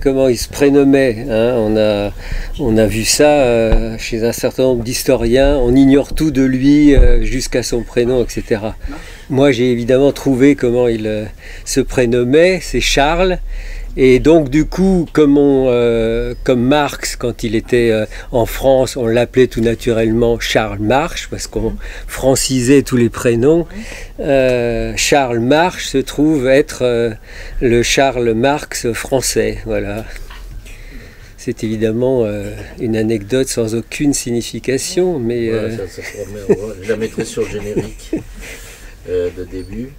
comment il se prénommait, hein. On a vu ça chez un certain nombre d'historiens. On ignore tout de lui jusqu'à son prénom, etc. Moi, j'ai évidemment trouvé comment il se prénommait. C'est Charles. Et donc du coup, comme Marx, quand il était en France, on l'appelait tout naturellement Charles Marx, parce qu'on francisait tous les prénoms. Charles Marx se trouve être le Charles Marx français. Voilà. C'est évidemment une anecdote sans aucune signification, mais... Je la mettrai sur le générique de début.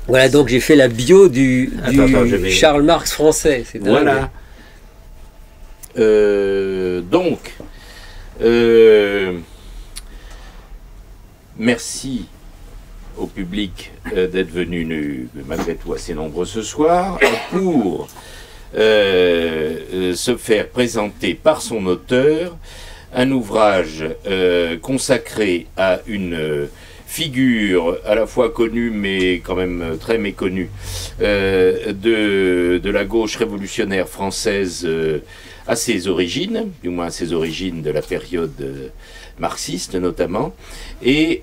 Voilà, donc j'ai fait la bio du Charles Marx français. Voilà. Merci au public d'être venu malgré tout assez nombreux ce soir pour se faire présenter par son auteur un ouvrage consacré à une figure à la fois connue mais quand même très méconnue de la gauche révolutionnaire française à ses origines, du moins à ses origines de la période marxiste notamment, et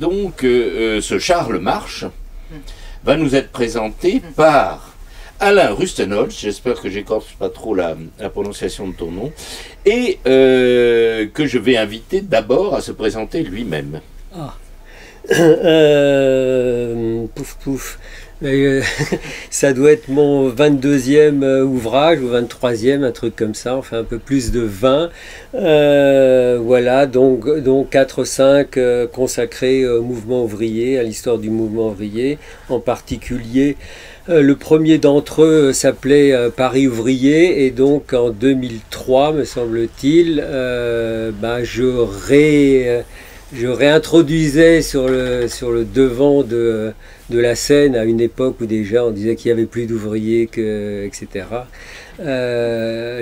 donc ce Charles Marx va nous être présenté par Alain Rustenholz, j'espère que j'écorche pas trop la prononciation de ton nom, et que je vais inviter d'abord à se présenter lui-même. Ah. Pouf pouf. Ça doit être mon 22e ouvrage ou 23e, un truc comme ça, enfin un peu plus de 20. Voilà, donc 4-5 consacrés au mouvement ouvrier, à l'histoire du mouvement ouvrier, en particulier. Le premier d'entre eux s'appelait Paris ouvrier, et donc en 2003, me semble-t-il, je réintroduisais sur le devant de la scène, à une époque où déjà on disait qu'il n'y avait plus d'ouvriers, etc.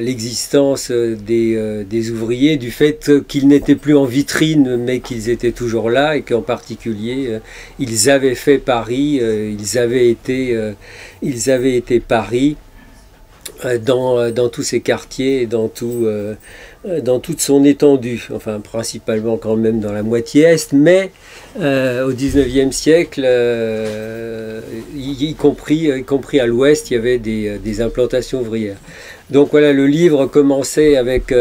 L'existence des ouvriers, du fait qu'ils n'étaient plus en vitrine, mais qu'ils étaient toujours là, et qu'en particulier, ils avaient fait Paris, ils avaient été Paris dans tous ces quartiers et dans toute son étendue, enfin principalement quand même dans la moitié est, mais au XIXe siècle, y compris à l'ouest, il y avait des implantations ouvrières. Donc voilà, le livre commençait avec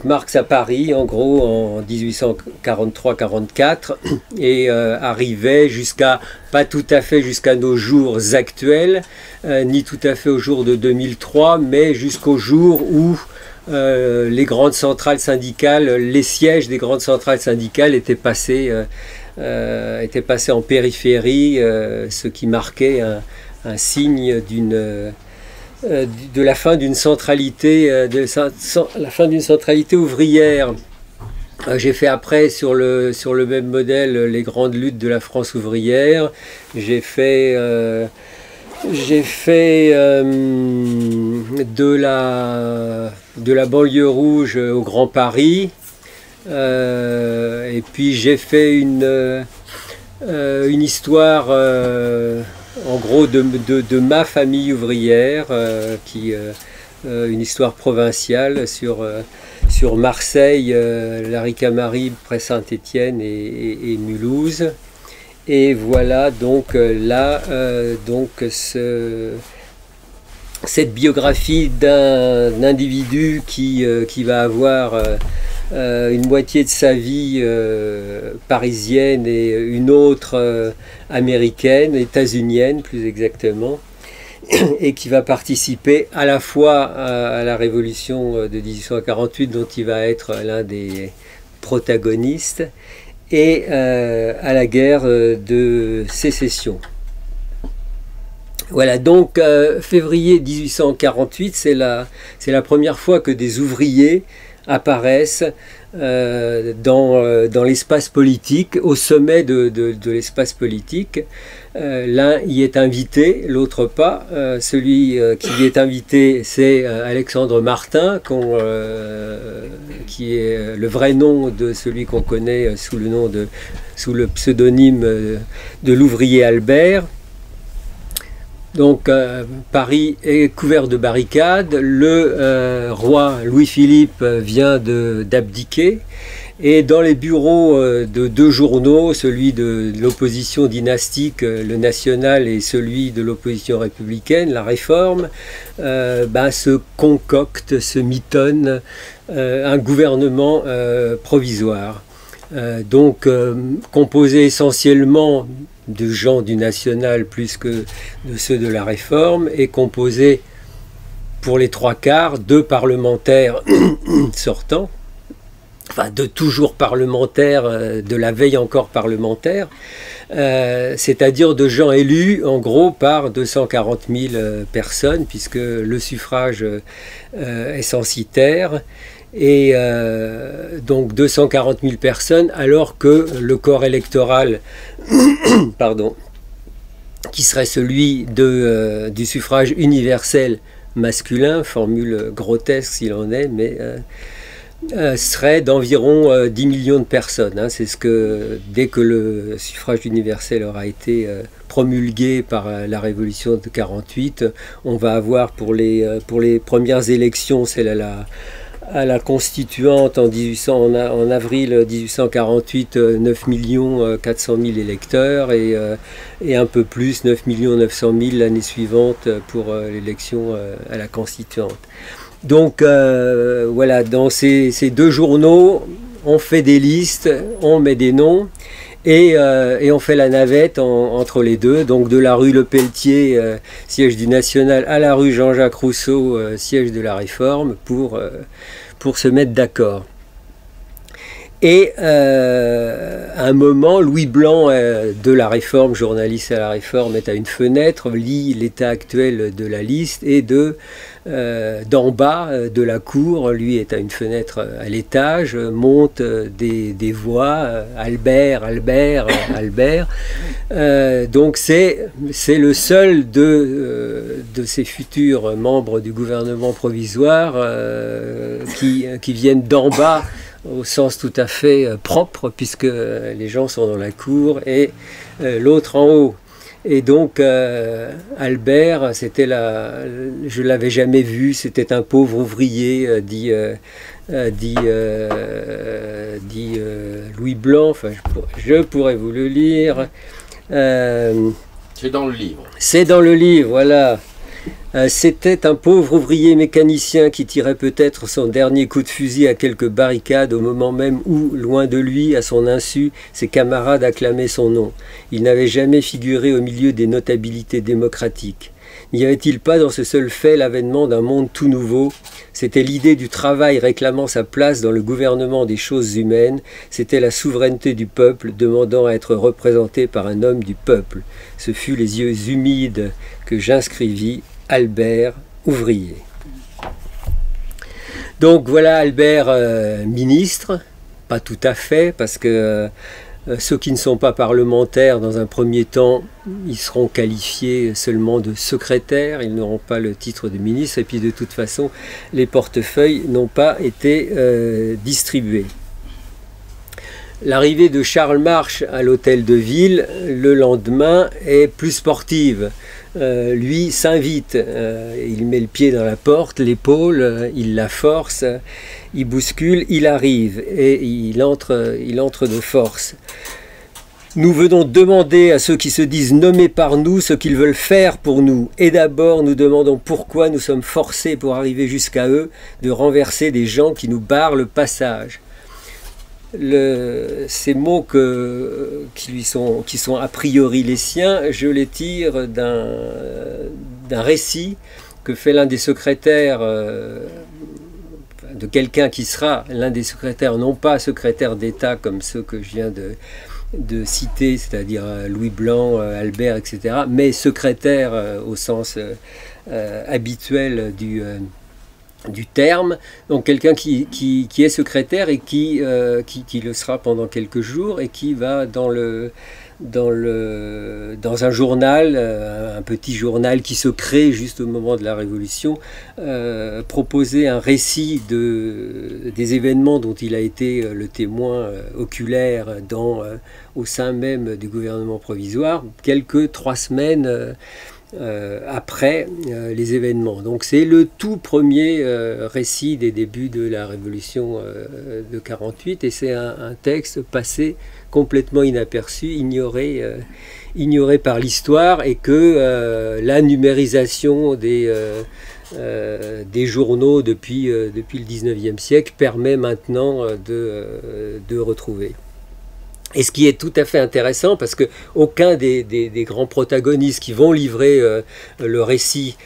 Marx à Paris, en gros en 1843-44, et arrivait pas tout à fait jusqu'à nos jours actuels, ni tout à fait au jour de 2003, mais jusqu'au jour où les grandes centrales syndicales, les sièges des grandes centrales syndicales étaient passés en périphérie, ce qui marquait un signe de la fin d'une centralité, la fin d'une centralité ouvrière. J'ai fait après sur le même modèle les grandes luttes de la France ouvrière. J'ai fait de la banlieue rouge au Grand Paris, et puis j'ai fait une histoire en gros de ma famille ouvrière, une histoire provinciale sur Marseille, la Ricamarie près Saint-Étienne et Mulhouse. Et voilà donc là cette biographie d'un individu qui va avoir une moitié de sa vie parisienne et une autre américaine, états-unienne plus exactement, et qui va participer à la fois à la révolution de 1848 dont il va être l'un des protagonistes, et à la guerre de sécession. Voilà, donc février 1848, c'est la première fois que des ouvriers apparaissent dans l'espace politique, au sommet de l'espace politique. L'un y est invité, l'autre pas. Celui qui y est invité, c'est Alexandre Martin, qui est le vrai nom de celui qu'on connaît sous le pseudonyme de l'ouvrier Albert. Donc Paris est couvert de barricades, le roi Louis-Philippe vient d'abdiquer, et dans les bureaux de deux journaux, celui de l'opposition dynastique, le National, et celui de l'opposition républicaine, la Réforme, se concocte, se mitonne un gouvernement provisoire. Composé essentiellement de gens du National plus que de ceux de la Réforme, et composé pour les trois quarts de parlementaires sortants, enfin de toujours parlementaires, de la veille encore parlementaire, c'est-à-dire de gens élus en gros par 240 000 personnes, puisque le suffrage est censitaire. Et donc 240 000 personnes, alors que le corps électoral, pardon, qui serait celui du suffrage universel masculin, formule grotesque s'il en est, mais serait d'environ 10 millions de personnes. Hein. C'est ce que, dès que le suffrage universel aura été promulgué par la Révolution de 1948, on va avoir pour les premières élections, celle à la constituante en avril 1848, 9 400 000 électeurs, et un peu plus, 9 900 000 l'année suivante pour l'élection à la constituante. Donc voilà, dans ces deux journaux, on fait des listes, on met des noms, et on fait la navette entre les deux, donc de la rue Le Pelletier, siège du National, à la rue Jean-Jacques Rousseau, siège de la Réforme, pour se mettre d'accord. Et à un moment, Louis Blanc de la Réforme, journaliste à la Réforme, est à une fenêtre, lit l'état actuel de la liste, et d'en bas de la cour, lui est à une fenêtre à l'étage, monte des voix, Albert, Albert, Albert. Donc c'est le seul de ces futurs membres du gouvernement provisoire qui viennent d'en bas, au sens tout à fait propre, puisque les gens sont dans la cour, et l'autre en haut. Et donc Albert, je l'avais jamais vu, c'était un pauvre ouvrier, dit Louis Blanc. Enfin, je pourrais vous le lire. C'est dans le livre. C'est dans le livre, voilà. C'était un pauvre ouvrier mécanicien qui tirait peut-être son dernier coup de fusil à quelques barricades au moment même où, loin de lui, à son insu, ses camarades acclamaient son nom. Il n'avait jamais figuré au milieu des notabilités démocratiques. N'y avait-il pas dans ce seul fait l'avènement d'un monde tout nouveau? C'était l'idée du travail réclamant sa place dans le gouvernement des choses humaines, c'était la souveraineté du peuple demandant à être représenté par un homme du peuple. Ce fut les yeux humides que j'inscrivis, Albert, ouvrier. Donc voilà Albert, ministre, pas tout à fait, parce que ceux qui ne sont pas parlementaires, dans un premier temps, ils seront qualifiés seulement de secrétaires, ils n'auront pas le titre de ministre, et puis de toute façon, les portefeuilles n'ont pas été distribués. L'arrivée de Charles March à l'hôtel de ville le lendemain est plus sportive. Lui s'invite, il met le pied dans la porte, l'épaule, il la force, il bouscule, il arrive et il entre de force. Nous venons demander à ceux qui se disent nommés par nous ce qu'ils veulent faire pour nous. Et d'abord, nous demandons pourquoi nous sommes forcés pour arriver jusqu'à eux de renverser des gens qui nous barrent le passage. Ces mots qui sont a priori les siens, je les tire d'un récit que fait l'un des secrétaires, de quelqu'un qui sera l'un des secrétaires, non pas secrétaire d'État comme ceux que je viens de citer, c'est-à-dire Louis Blanc, Albert, etc., mais secrétaire au sens habituel du terme, donc quelqu'un qui est secrétaire et qui le sera pendant quelques jours, et qui va dans un journal, un petit journal qui se crée juste au moment de la Révolution, proposer un récit des événements dont il a été le témoin oculaire au sein même du gouvernement provisoire, quelques 3 semaines après les événements. Donc c'est le tout premier récit des débuts de la Révolution de 48, et c'est un texte passé complètement inaperçu, ignoré par l'histoire, et que la numérisation des journaux depuis le 19e siècle permet maintenant de retrouver. Et ce qui est tout à fait intéressant, parce qu'aucun des grands protagonistes qui vont livrer le récit,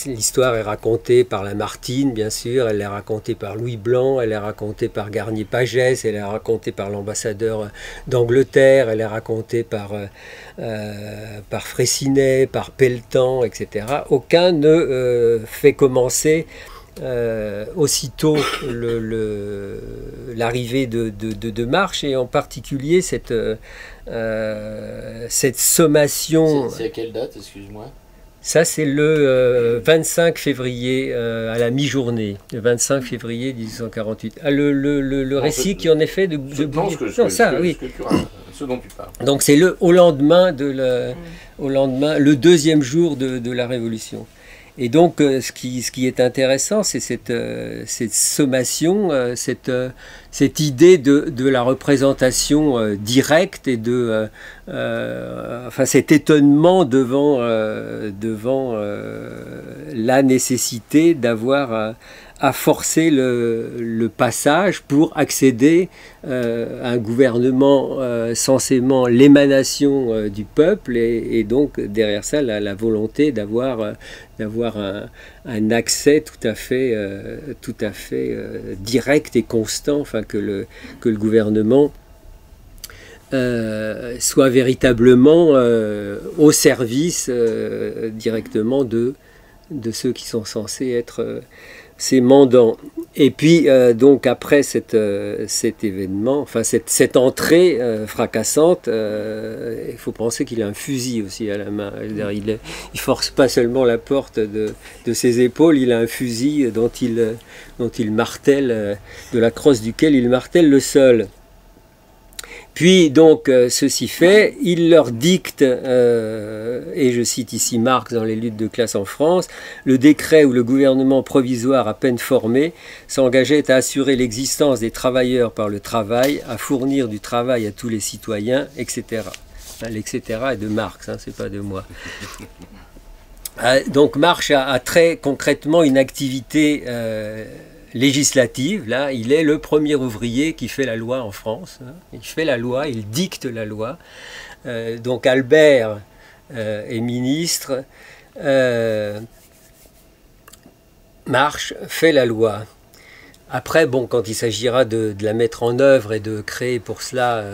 l'histoire est racontée par Lamartine, bien sûr, elle est racontée par Louis Blanc, elle est racontée par Garnier-Pagès, elle est racontée par l'ambassadeur d'Angleterre, elle est racontée par Freycinet, par Pelletan, etc. Aucun ne fait commencer aussitôt l'arrivée de Marche, et en particulier cette sommation. C'est à quelle date, excuse-moi? Ça, c'est le 25 février, à la mi-journée, le 25 février 1848. Ah, le récit qui en est fait de ce dont tu parles. Donc c'est au lendemain, le deuxième jour de la Révolution. Et donc, ce qui est intéressant, c'est cette sommation, cette idée de la représentation directe, et cet étonnement devant la nécessité d'avoir à forcer le passage pour accéder à un gouvernement censément l'émanation du peuple, et donc derrière ça la volonté d'avoir un accès tout à fait direct et constant, enfin que le gouvernement soit véritablement au service directement de ceux qui sont censés être ses mandants. Et puis donc après cet événement, enfin cette entrée fracassante, il faut penser qu'il a un fusil aussi à la main. Il force pas seulement la porte de ses épaules, il a un fusil dont il martèle, de la crosse duquel il martèle le sol. Puis donc ceci fait, il leur dicte, et je cite ici Marx dans les luttes de classe en France, le décret où le gouvernement provisoire à peine formé s'engageait à assurer l'existence des travailleurs par le travail, à fournir du travail à tous les citoyens, etc. L'etc. Est de Marx, hein, c'est pas de moi. Donc Marx a très concrètement une activité législative. Là, il est le premier ouvrier qui fait la loi en France. Il fait la loi, il dicte la loi. Donc Albert est ministre, Marche fait la loi. Après, bon, quand il s'agira de la mettre en œuvre et de créer pour cela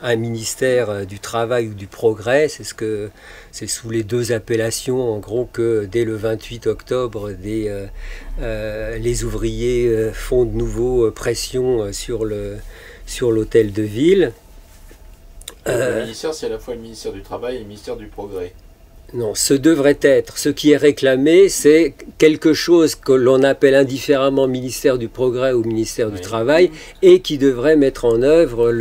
un ministère du travail ou du progrès, c'est sous les deux appellations, en gros, que dès le 28 octobre, les ouvriers font de nouveau pression sur l'hôtel de ville. Le ministère, c'est à la fois le ministère du Travail et le ministère du Progrès. Non, ce qui est réclamé, c'est quelque chose que l'on appelle indifféremment ministère du Progrès ou ministère du Travail, et qui devrait mettre en œuvre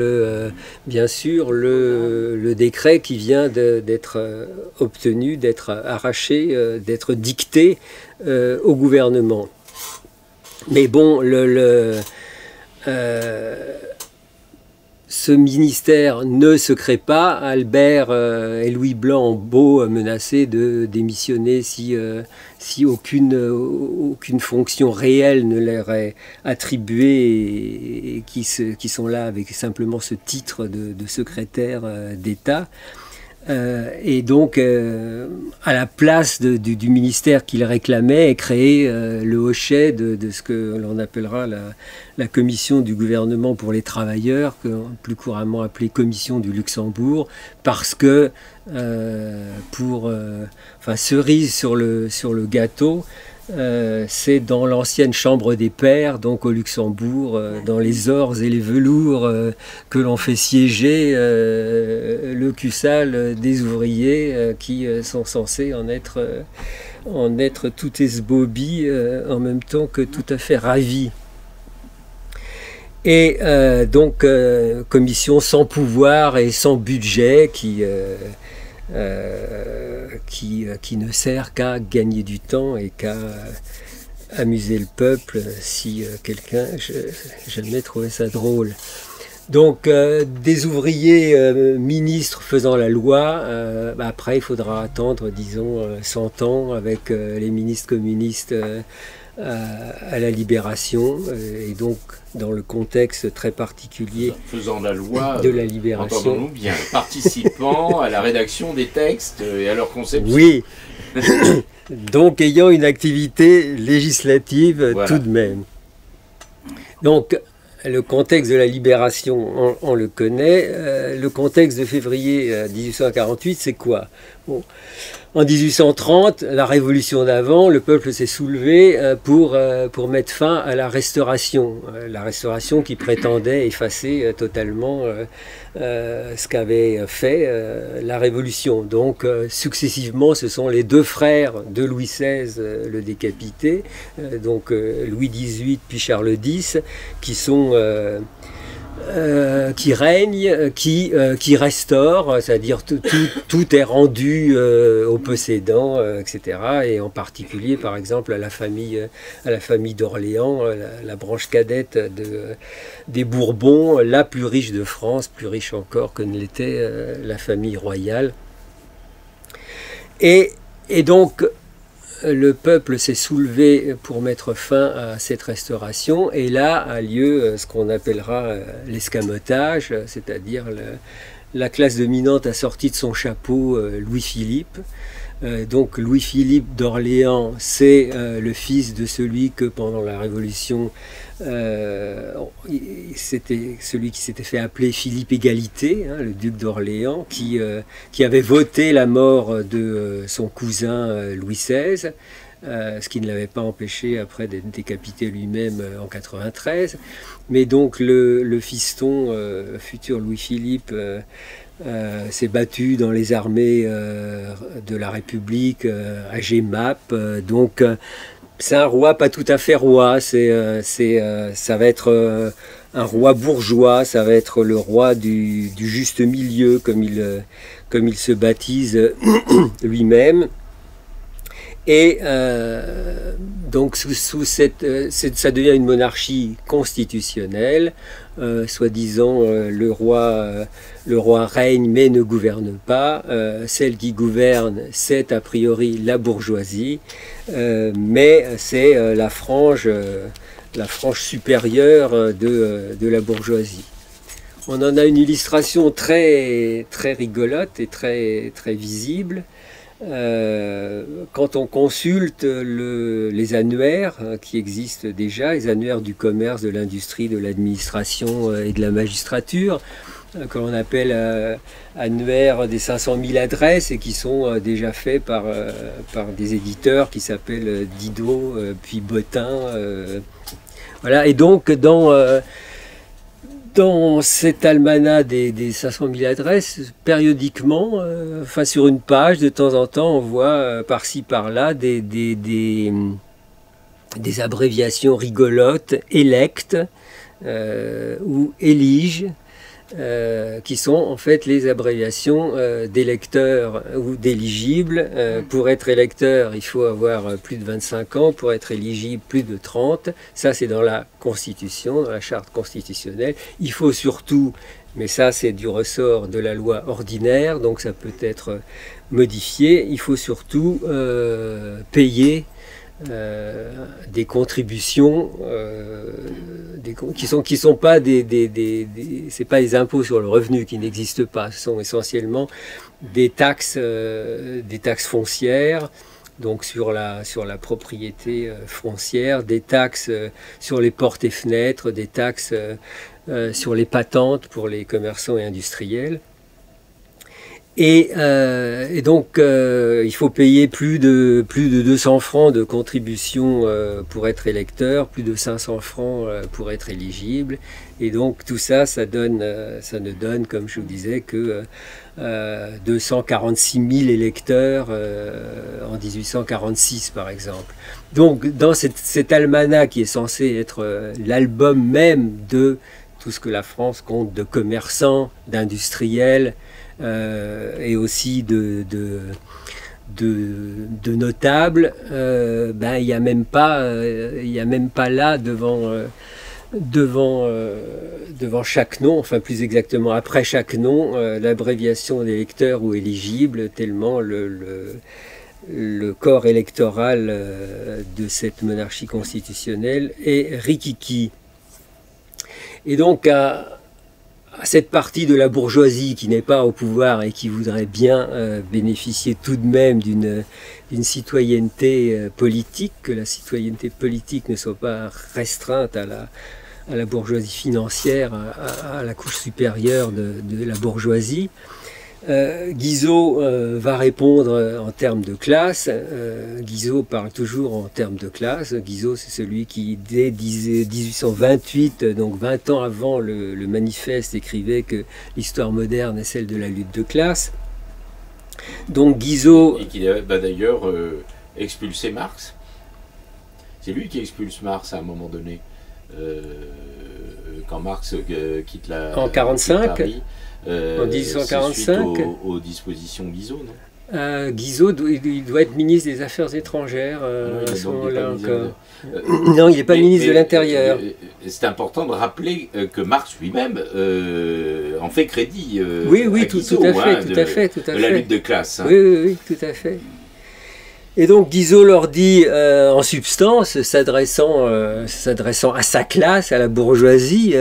bien sûr le décret qui vient d'être obtenu, d'être arraché, d'être dicté au gouvernement. Mais bon, ce ministère ne se crée pas. Albert et Louis Blanc ont beau menacer de démissionner si aucune fonction réelle ne leur est attribuée, et qui sont là avec simplement ce titre de secrétaire d'État. Et donc, à la place du ministère qu'il réclamait, est créé le hochet de ce que l'on appellera la commission du gouvernement pour les travailleurs, plus couramment appelée commission du Luxembourg, parce que, cerise sur le gâteau, c'est dans l'ancienne chambre des pairs, donc au Luxembourg, dans les ors et les velours, que l'on fait siéger le cussal des ouvriers qui sont censés en être tout esbobis, en même temps que tout à fait ravis. Et donc commission sans pouvoir et sans budget, qui qui ne sert qu'à gagner du temps et qu'à amuser le peuple, si quelqu'un jamais trouvé ça drôle. Donc des ouvriers ministres faisant la loi, après il faudra attendre, disons, 100 ans avec les ministres communistes à la Libération, et donc dans le contexte très particulier faisant la loi de la Libération. Entendons-nous bien, participant à la rédaction des textes et à leur conception. Oui, donc ayant une activité législative, voilà, tout de même. Donc le contexte de la Libération, on le connaît. Le contexte de février 1848, c'est quoi? Bon. En 1830, la Révolution d'avant, le peuple s'est soulevé pour mettre fin à la Restauration qui prétendait effacer totalement ce qu'avait fait la Révolution. Donc successivement, ce sont les deux frères de Louis XVI, le décapité, donc Louis XVIII puis Charles X, qui sont... qui règne, qui restaure, c'est-à-dire tout est rendu aux possédants, etc. Et en particulier, par exemple, à la famille d'Orléans, la branche cadette des Bourbons, la plus riche de France, plus riche encore que ne l'était la famille royale. Et donc, le peuple s'est soulevé pour mettre fin à cette restauration, et là a lieu ce qu'on appellera l'escamotage, c'est-à-dire la classe dominante a sorti de son chapeau Louis-Philippe. Donc Louis-Philippe d'Orléans, c'est le fils de celui que pendant la Révolution, c'était celui qui s'était fait appeler Philippe Égalité, hein, le duc d'Orléans, qui avait voté la mort de son cousin Louis XVI, ce qui ne l'avait pas empêché après d'être décapité lui-même en 93. Mais donc le fiston, futur Louis-Philippe, s'est battu dans les armées de la République à Jemmapes, donc c'est un roi pas tout à fait roi, ça va être un roi bourgeois, ça va être le roi du juste milieu, comme il se baptise lui-même. Et donc ça devient une monarchie constitutionnelle, soi-disant le roi règne mais ne gouverne pas, celle qui gouverne c'est a priori la bourgeoisie, mais c'est la frange supérieure de la bourgeoisie. On en a une illustration très, très rigolote et très, très visible. Quand on consulte les annuaires qui existent déjà, les annuaires du commerce, de l'industrie, de l'administration et de la magistrature, que l'on appelle annuaires des 500 000 adresses et qui sont déjà faits par des éditeurs qui s'appellent Didot puis Bottin. Voilà. Et donc dans cet almanach des 500 000 adresses, périodiquement, sur une page, de temps en temps, on voit par-ci par-là des abréviations rigolotes, électes ou élige, qui sont en fait les abréviations d'électeurs ou d'éligibles. Pour être électeur, il faut avoir plus de 25 ans, pour être éligible, plus de 30. Ça, c'est dans la Constitution, dans la charte constitutionnelle. Il faut surtout, mais ça c'est du ressort de la loi ordinaire, donc ça peut être modifié, il faut surtout payer des contributions qui sont pas c'est pas les impôts sur le revenu qui n'existent pas, ce sont essentiellement des taxes foncières, donc sur la propriété foncière, des taxes sur les portes et fenêtres, des taxes sur les patentes pour les commerçants et industriels. Et donc, il faut payer plus de 200 francs de contribution pour être électeur, plus de 500 francs pour être éligible. Et donc, tout ça, ça ne donne, comme je vous disais, que 246 000 électeurs en 1846, par exemple. Donc, dans cet almanach qui est censé être l'album même de tout ce que la France compte de commerçants, d'industriels, et aussi de notables, ben, il n'y a même pas là devant chaque nom, enfin plus exactement après chaque nom, l'abréviation d'électeur ou éligible, tellement le corps électoral de cette monarchie constitutionnelle est rikiki. Et donc à cette partie de la bourgeoisie qui n'est pas au pouvoir et qui voudrait bien bénéficier tout de même d'une citoyenneté politique, que la citoyenneté politique ne soit pas restreinte à la bourgeoisie financière, à la couche supérieure de la bourgeoisie, Guizot va répondre en termes de classe. Guizot parle toujours en termes de classe. Guizot, c'est celui qui, dès 1828, donc 20 ans avant le manifeste, écrivait que l'histoire moderne est celle de la lutte de classe. Donc Guizot... Et qui va d'ailleurs expulser Marx. C'est lui qui expulse Marx à un moment donné. Quand Marx quitte en 45, Paris, en 1845, aux dispositions Guizot, non? Guizot, il doit être ministre des Affaires étrangères à ce moment-là encore. Non, il n'est pas ministre de l'Intérieur. C'est important de rappeler que Marx lui-même en fait crédit oui, à tout à fait. De la lutte de classe. Hein. Oui, tout à fait. Et donc Guizot leur dit, en substance, s'adressant à sa classe, à la bourgeoisie,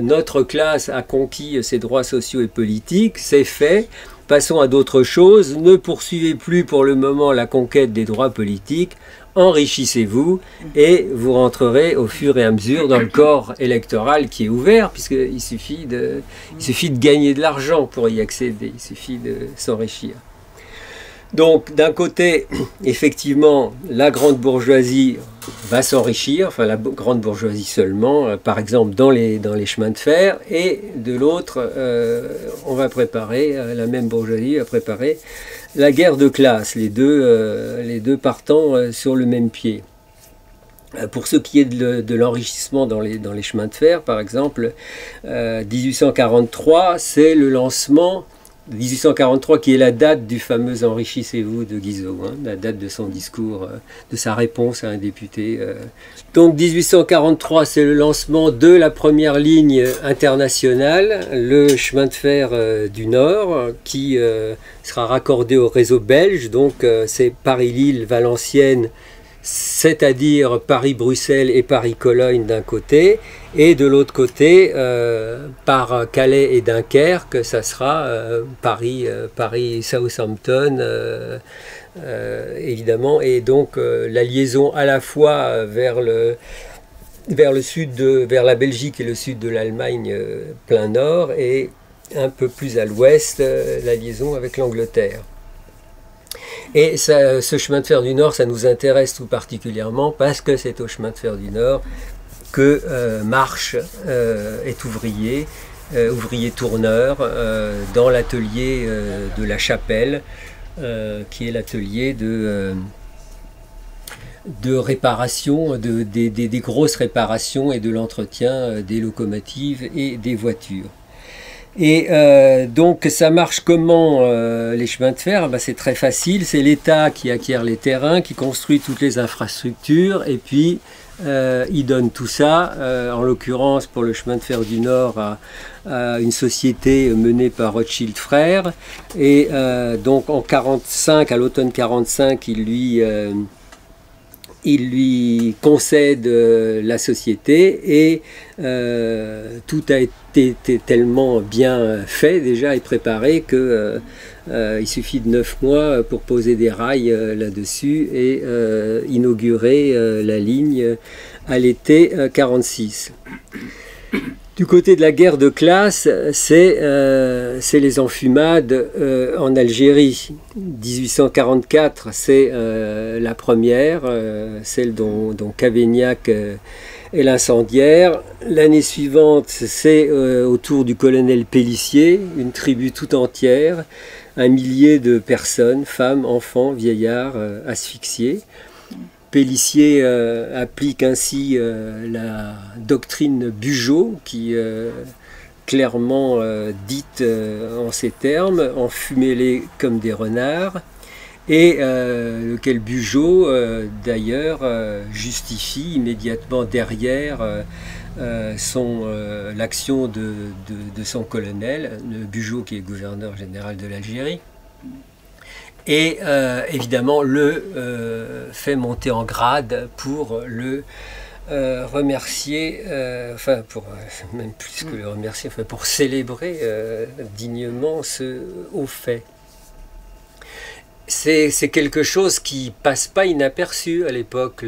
notre classe a conquis ses droits sociaux et politiques, c'est fait, passons à d'autres choses, ne poursuivez plus pour le moment la conquête des droits politiques, enrichissez-vous et vous rentrerez au fur et à mesure dans le corps électoral qui est ouvert, puisqu'il suffit de gagner de l'argent pour y accéder, il suffit de s'enrichir. Donc, d'un côté, effectivement, la grande bourgeoisie va s'enrichir, enfin la grande bourgeoisie seulement, par exemple dans les chemins de fer, et de l'autre, on va préparer, la même bourgeoisie va préparer la guerre de classe, les deux partant sur le même pied. Pour ce qui est de l'enrichissement dans les chemins de fer, par exemple, 1843, c'est le lancement... 1843 qui est la date du fameux « Enrichissez-vous » de Guizot, hein, la date de son discours, de sa réponse à un député. Donc 1843, c'est le lancement de la première ligne internationale, le chemin de fer du Nord, qui sera raccordé au réseau belge, donc c'est Paris-Lille, Valenciennes, c'est-à-dire Paris-Bruxelles et Paris-Cologne d'un côté, et de l'autre côté, par Calais et Dunkerque, ça sera Paris-Southampton, évidemment, et donc la liaison à la fois vers le sud, vers la Belgique et le sud de l'Allemagne plein nord, et un peu plus à l'ouest, la liaison avec l'Angleterre. Et ce chemin de fer du Nord, ça nous intéresse tout particulièrement parce que c'est au chemin de fer du Nord que Marche est ouvrier tourneur dans l'atelier de la Chapelle, qui est l'atelier de réparation, des grosses réparations et de l'entretien des locomotives et des voitures. Et donc ça marche comment les chemins de fer? Ben, c'est très facile, c'est l'État qui acquiert les terrains, qui construit toutes les infrastructures, et puis il donne tout ça, en l'occurrence pour le chemin de fer du Nord, à une société menée par Rothschild frères, et donc en 45, à l'automne 45, il lui concède la société, et tout a été tellement bien fait déjà et préparé que il suffit de 9 mois pour poser des rails là-dessus et inaugurer la ligne à l'été 46. Du côté de la guerre de classe, c'est les enfumades en Algérie. 1844, c'est la première, celle dont Cavaignac est l'incendiaire. L'année suivante, c'est autour du colonel Pélissier, une tribu tout entière, 1 millier de personnes, femmes, enfants, vieillards, asphyxiés. Pélissier applique ainsi la doctrine Bugeaud, qui clairement dite en ces termes, enfumez-les comme des renards, et lequel Bugeaud d'ailleurs justifie immédiatement derrière l'action de son colonel, Bugeaud qui est gouverneur général de l'Algérie, et évidemment le fait monter en grade pour le remercier, enfin pour même plus que le remercier, enfin pour célébrer dignement ce haut fait. C'est quelque chose qui passe pas inaperçu à l'époque,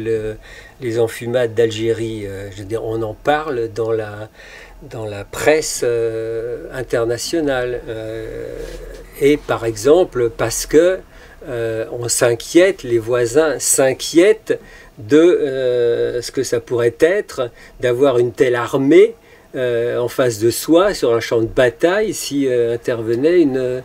les enfumades d'Algérie. Je veux dire, on en parle dans la presse internationale. Et par exemple, parce que on s'inquiète, les voisins s'inquiètent de ce que ça pourrait être d'avoir une telle armée en face de soi sur un champ de bataille si intervenait une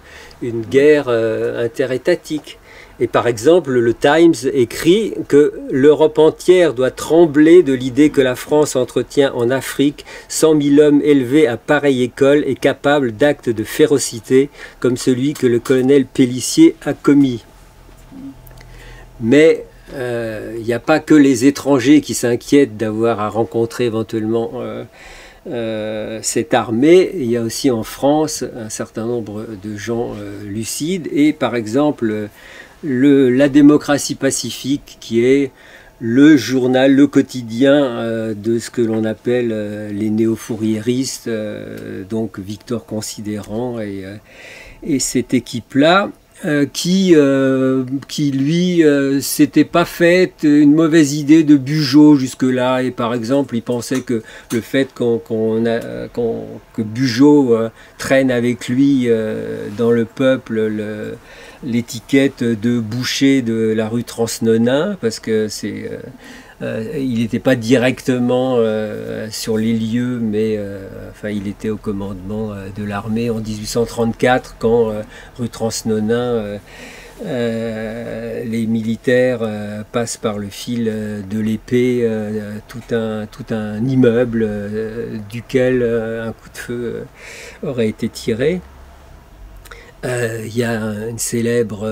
guerre interétatique. Et par exemple, le Times écrit que l'Europe entière doit trembler de l'idée que la France entretient en Afrique 100 000 hommes élevés à pareille école et capables d'actes de férocité comme celui que le colonel Pélissier a commis. Mais il n'y a pas que les étrangers qui s'inquiètent d'avoir à rencontrer éventuellement cette armée. Il y a aussi en France un certain nombre de gens lucides, et par exemple la démocratie pacifique, qui est le journal, le quotidien de ce que l'on appelle les néo-fouriéristes, donc Victor Considérant et cette équipe-là, qui lui s'était pas fait une mauvaise idée de Bugeaud jusque-là, et par exemple il pensait que le fait que Bugeaud traîne avec lui dans le peuple l'étiquette de boucher de la rue Transnonain, parce que il n'était pas directement sur les lieux, mais enfin, il était au commandement de l'armée en 1834, quand rue Transnonain, les militaires passent par le fil de l'épée tout un immeuble duquel un coup de feu aurait été tiré. Il y a une célèbre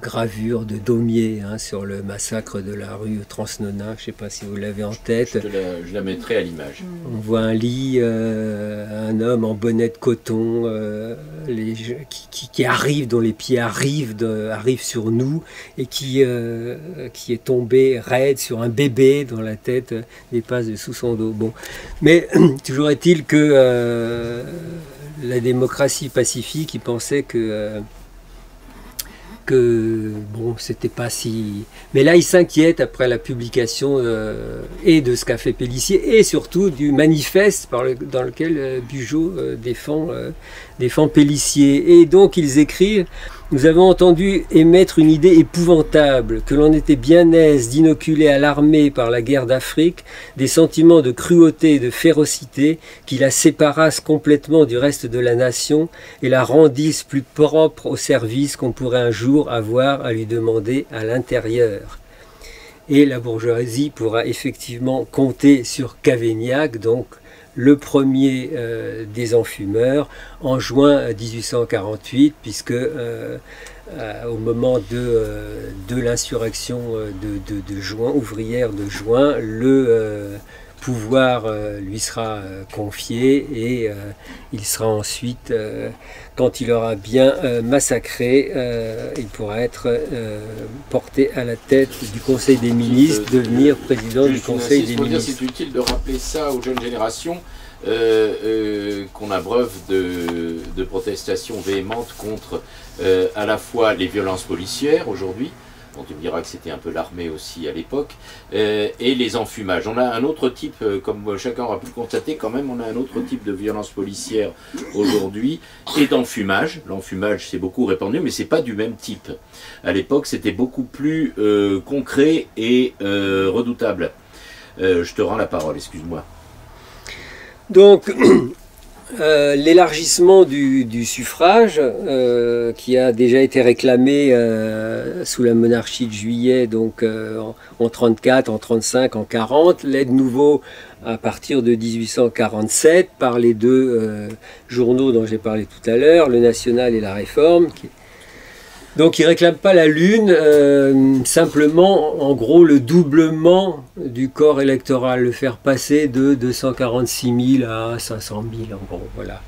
gravure de Daumier sur le massacre de la rue Transnonain, je ne sais pas si vous l'avez en tête. Je la mettrai à l'image. On voit un lit, un homme en bonnet de coton qui arrive, dont les pieds arrivent sur nous, et qui est tombé raide sur un bébé dont la tête dépasse dessous son dos. Bon. Mais toujours est-il que la démocratie pacifique, il pensait que bon, c'était pas si... Mais là, il s'inquiète après la publication et de ce qu'a fait Pélissier, et surtout du manifeste dans lequel Bugeaud défend Pélissier. Et donc, ils écrivent: nous avons entendu émettre une idée épouvantable, que l'on était bien aise d'inoculer à l'armée par la guerre d'Afrique des sentiments de cruauté et de férocité qui la séparassent complètement du reste de la nation et la rendissent plus propre au service qu'on pourrait un jour avoir à lui demander à l'intérieur. Et la bourgeoisie pourra effectivement compter sur Cavaignac, donc le premier des enfumeurs, en juin 1848, puisque au moment de l'insurrection de juin, ouvrière de juin, le pouvoir lui sera confié, et il sera ensuite, quand il aura bien massacré, il pourra être porté à la tête du Conseil des ministres, devenir président du Conseil des ministres. C'est utile de rappeler ça aux jeunes générations, qu'on abreuve de protestations véhémentes contre à la fois les violences policières aujourd'hui, dont tu me diras que c'était un peu l'armée aussi à l'époque, et les enfumages. On a un autre type, comme chacun aura pu le constater, quand même, on a un autre type de violence policière aujourd'hui, et d'enfumage. L'enfumage s'est beaucoup répandu, mais c'est pas du même type. À l'époque, c'était beaucoup plus concret et redoutable. Je te rends la parole, excuse-moi. Donc, l'élargissement du suffrage, qui a déjà été réclamé sous la monarchie de Juillet, donc en 34, en 35, en 40, l'est de nouveau à partir de 1847 par les deux journaux dont j'ai parlé tout à l'heure, le National et la Réforme. Donc ils ne réclament pas la Lune, simplement en gros le doublement du corps électoral, le faire passer de 246 000 à 500 000 en gros, voilà.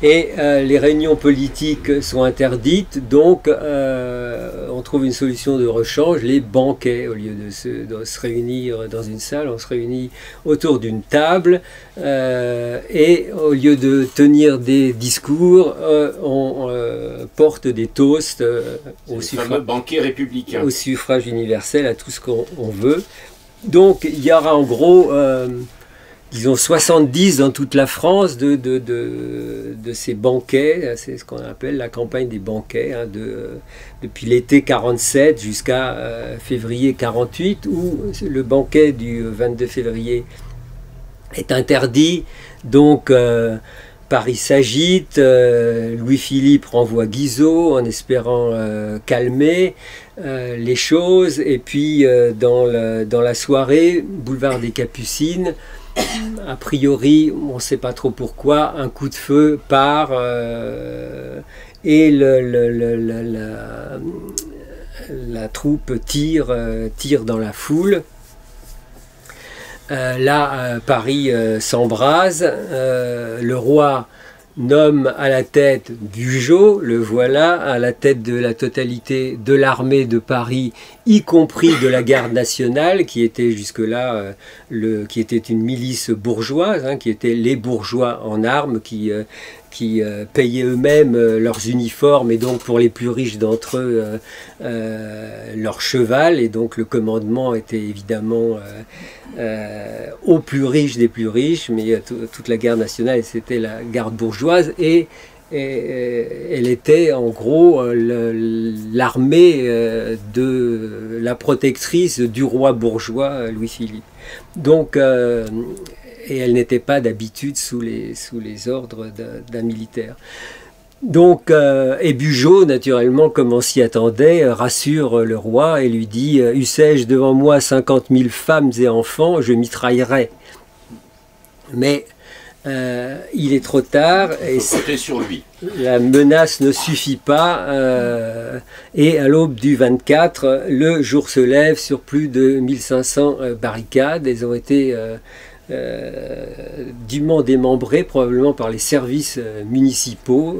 Et les réunions politiques sont interdites, donc on trouve une solution de rechange, les banquets. Au lieu de se réunir dans une salle, on se réunit autour d'une table, et au lieu de tenir des discours, on porte des toasts au fameux banquet républicain, au suffrage universel, à tout ce qu'on veut. Donc il y aura en gros... disons 70 dans toute la France de ces banquets, c'est ce qu'on appelle la campagne des banquets, hein, depuis l'été 47 jusqu'à février 48, où le banquet du 22 février est interdit, donc Paris s'agite, Louis-Philippe renvoie Guizot en espérant calmer les choses, et puis dans la soirée, boulevard des Capucines, a priori, on ne sait pas trop pourquoi, un coup de feu part et la troupe tire dans la foule. Là, Paris s'embrase, le roi nomme à la tête Bugeaud, le voilà, à la tête de la totalité de l'armée de Paris, y compris de la garde nationale, qui était jusque-là, qui était une milice bourgeoise, hein, qui étaient les bourgeois en armes, qui payaient eux-mêmes leurs uniformes, et donc pour les plus riches d'entre eux, leur cheval, et donc le commandement était évidemment aux plus riches des plus riches, mais toute la garde nationale, c'était la garde bourgeoise, et elle était en gros l'armée de la protectrice du roi bourgeois Louis-Philippe. Donc et elle n'était pas d'habitude sous les ordres d'un militaire. Donc, et Bugeaud, naturellement, comme on s'y attendait, rassure le roi et lui dit « Eussé-je devant moi 50 000 femmes et enfants, je mitraillerais. » Mais il est trop tard, et sur lui. La menace ne suffit pas, et à l'aube du 24, le jour se lève sur plus de 1500 barricades. Elles ont été dûment démembrés probablement par les services municipaux,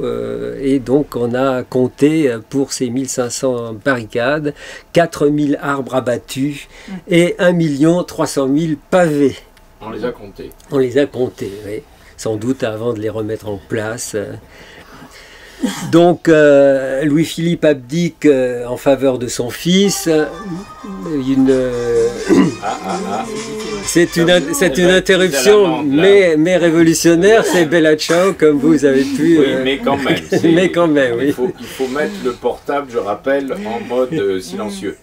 et donc on a compté pour ces 1500 barricades 4000 arbres abattus et 1 300 000 pavés. On les a comptés. On les a comptés, oui. Sans doute avant de les remettre en place. Donc Louis-Philippe abdique en faveur de son fils. C'est une interruption, mais révolutionnaire. C'est Bella Ciao, comme vous avez pu... Oui, mais quand même. Mais quand même, oui. Il faut mettre le portable, je rappelle, en mode silencieux.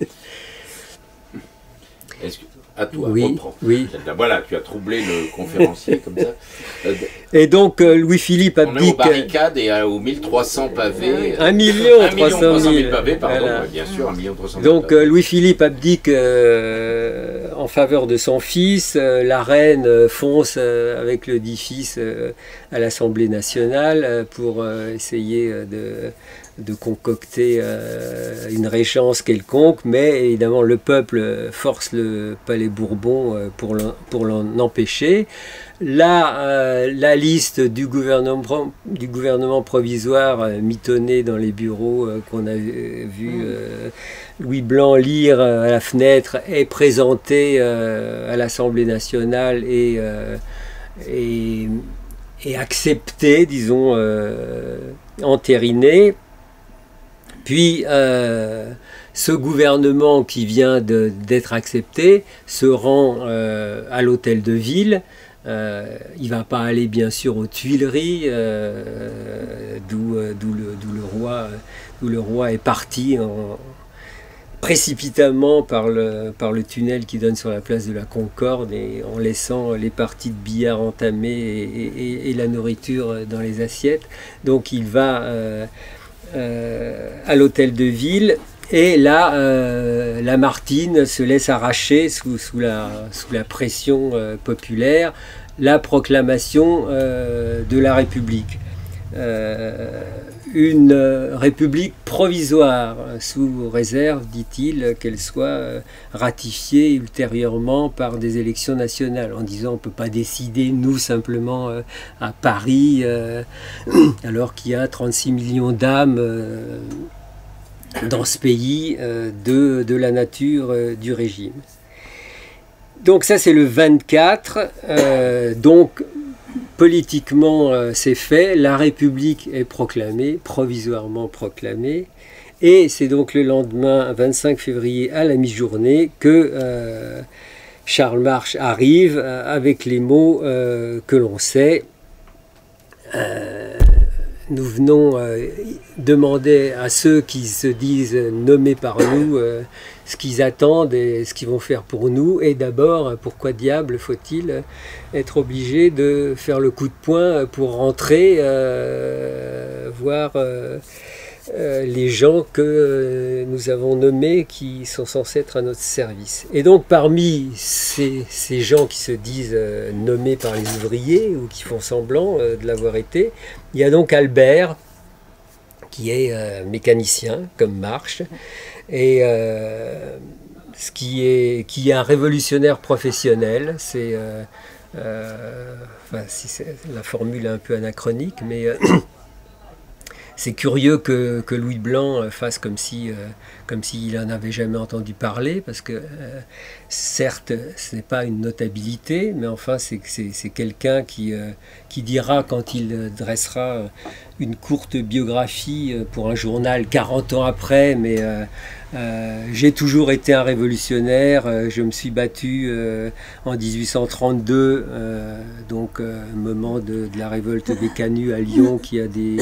Est-ce que... À toi, oui, reprends. Oui. Voilà, tu as troublé le conférencier comme ça. Et donc Louis-Philippe abdique... On est aux barricades et aux 1300 pavés. 1 300 000 pavés, pardon, voilà. Bien sûr, 1 300 000 donc Louis-Philippe abdique en faveur de son fils. La reine fonce avec le dit fils à l'Assemblée nationale pour essayer de concocter une régence quelconque, mais évidemment le peuple force le palais Bourbon pour l'en empêcher. La liste du gouvernement provisoire mitonné dans les bureaux qu'on a vu Louis Blanc lire à la fenêtre est présentée à l'Assemblée nationale et acceptée, disons, entérinée. Puis, ce gouvernement qui vient d'être accepté se rend à l'hôtel de ville. Il ne va pas aller, bien sûr, aux Tuileries, d'où le roi est parti précipitamment par le tunnel qui donne sur la place de la Concorde, et en laissant les parties de billard entamées et la nourriture dans les assiettes. Donc il va à l'hôtel de ville, et là Lamartine se laisse arracher sous la pression populaire la proclamation de la République. Une république provisoire, sous réserve, dit-il, qu'elle soit ratifiée ultérieurement par des élections nationales, en disant on ne peut pas décider, nous, simplement à Paris, alors qu'il y a 36 millions d'âmes dans ce pays, de la nature du régime. Donc ça, c'est le 24, donc politiquement, c'est fait, la République est proclamée, provisoirement proclamée, et c'est donc le lendemain, 25 février, à la mi-journée, que Charles March arrive avec les mots que l'on sait. Nous venons demander à ceux qui se disent nommés par nous ce qu'ils attendent et ce qu'ils vont faire pour nous. Et d'abord, pourquoi diable faut-il être obligé de faire le coup de poing pour rentrer voir les gens que nous avons nommés qui sont censés être à notre service. Et donc parmi ces gens qui se disent nommés par les ouvriers ou qui font semblant de l'avoir été, il y a donc Albert qui est mécanicien comme March, et qui est un révolutionnaire professionnel. C'est la formule est un peu anachronique, mais c'est curieux que Louis Blanc fasse comme s'il n'en avait jamais entendu parler, parce que certes, ce n'est pas une notabilité, mais enfin c'est quelqu'un qui dira, quand il dressera une courte biographie pour un journal 40 ans après, mais j'ai toujours été un révolutionnaire, je me suis battu en 1832, donc moment de la révolte des Canuts à Lyon, qui a des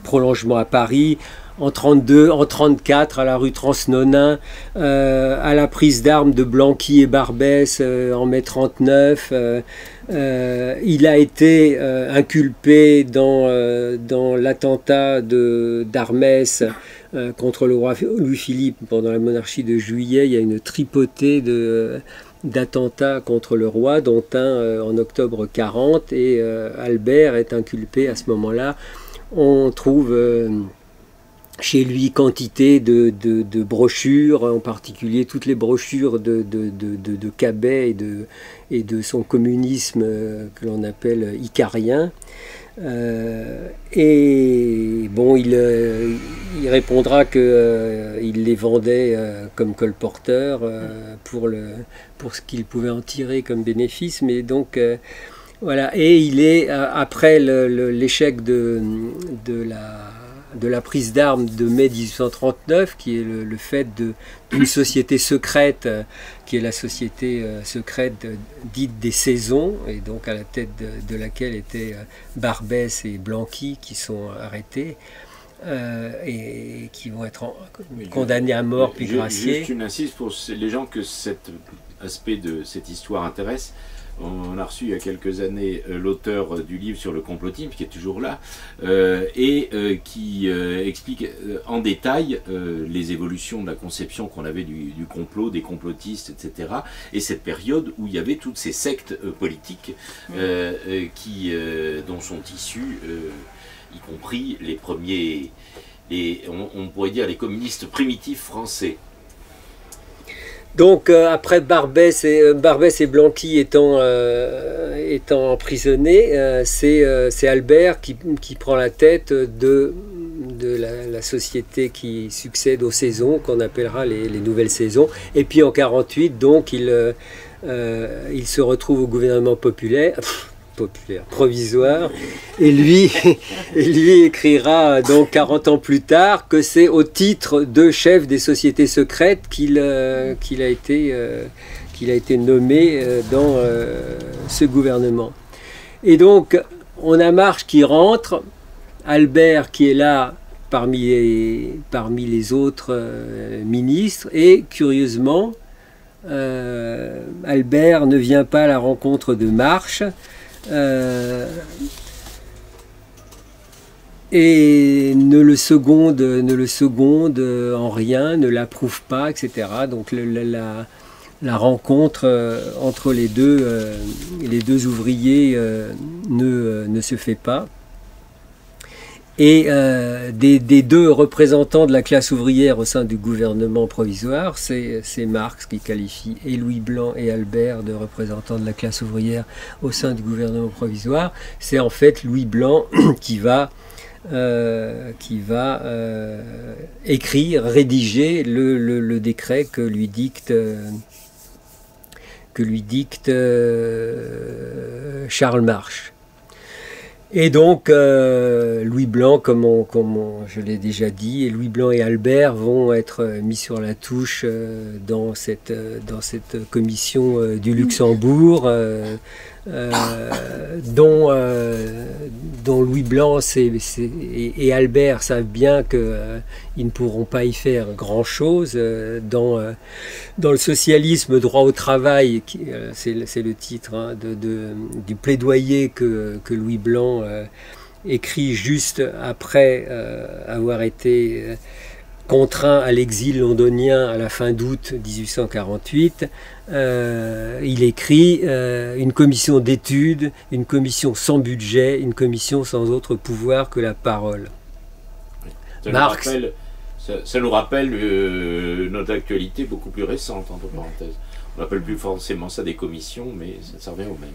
prolongements à Paris, en 32, en 34 à la rue Transnonain, à la prise d'armes de Blanqui et Barbès en mai 39. Il a été inculpé dans l'attentat d'Armès contre le roi Louis-Philippe pendant la monarchie de Juillet. Il y a une tripotée d'attentats contre le roi, dont un en octobre 40, et Albert est inculpé à ce moment-là. On trouve chez lui quantité de brochures, en particulier toutes les brochures de Cabet et de son communisme que l'on appelle icarien. Et bon, il répondra qu'il les vendait comme colporteur pour ce qu'il pouvait en tirer comme bénéfice, mais donc voilà. Et il est après l'échec de la prise d'armes de mai 1839, qui est le fait d'une société secrète, qui est la société secrète dite des Saisons, et donc à la tête de laquelle étaient Barbès et Blanqui, qui sont arrêtés et qui vont être condamnés à mort puis graciés. Juste une insiste pour les gens que cet aspect de cette histoire intéresse. On a reçu il y a quelques années l'auteur du livre sur le complotisme, qui est toujours là, qui explique en détail les évolutions de la conception qu'on avait du complot, des complotistes, etc. Et cette période où il y avait toutes ces sectes politiques dont sont issus, y compris les premiers, on pourrait dire les communistes primitifs français. Donc après Barbès et Blanqui étant emprisonnés, c'est Albert qui prend la tête de la société qui succède aux Saisons, qu'on appellera les nouvelles Saisons. Et puis en 48, donc il se retrouve au gouvernement provisoire, et lui écrira donc 40 ans plus tard que c'est au titre de chef des sociétés secrètes qu'il a été nommé dans ce gouvernement. Et donc on a March qui rentre, Albert qui est là parmi les autres ministres. Et curieusement, Albert ne vient pas à la rencontre de Marche. Et ne le seconde en rien, ne l'approuve pas, etc. Donc la rencontre entre les deux ouvriers ne se fait pas. Et des deux représentants de la classe ouvrière au sein du gouvernement provisoire, c'est Marx qui qualifie et Louis Blanc et Albert de représentants de la classe ouvrière au sein du gouvernement provisoire. C'est en fait Louis Blanc qui va écrire, rédiger le décret que lui dicte Charles March. Et donc Louis Blanc, comme je l'ai déjà dit, et Louis Blanc et Albert vont être mis sur la touche dans cette commission du Luxembourg, dont Louis Blanc et Albert savent bien qu'ils ne pourront pas y faire grand-chose. Dans le socialisme droit au travail, c'est le titre hein, du plaidoyer que Louis Blanc écrit juste après avoir été contraint à l'exil londonien à la fin d'août 1848, il écrit une commission d'études, une commission sans budget, une commission sans autre pouvoir que la parole. Ça nous rappelle notre actualité beaucoup plus récente, entre parenthèses. On n'appelle plus forcément ça des commissions, mais ça revient au même.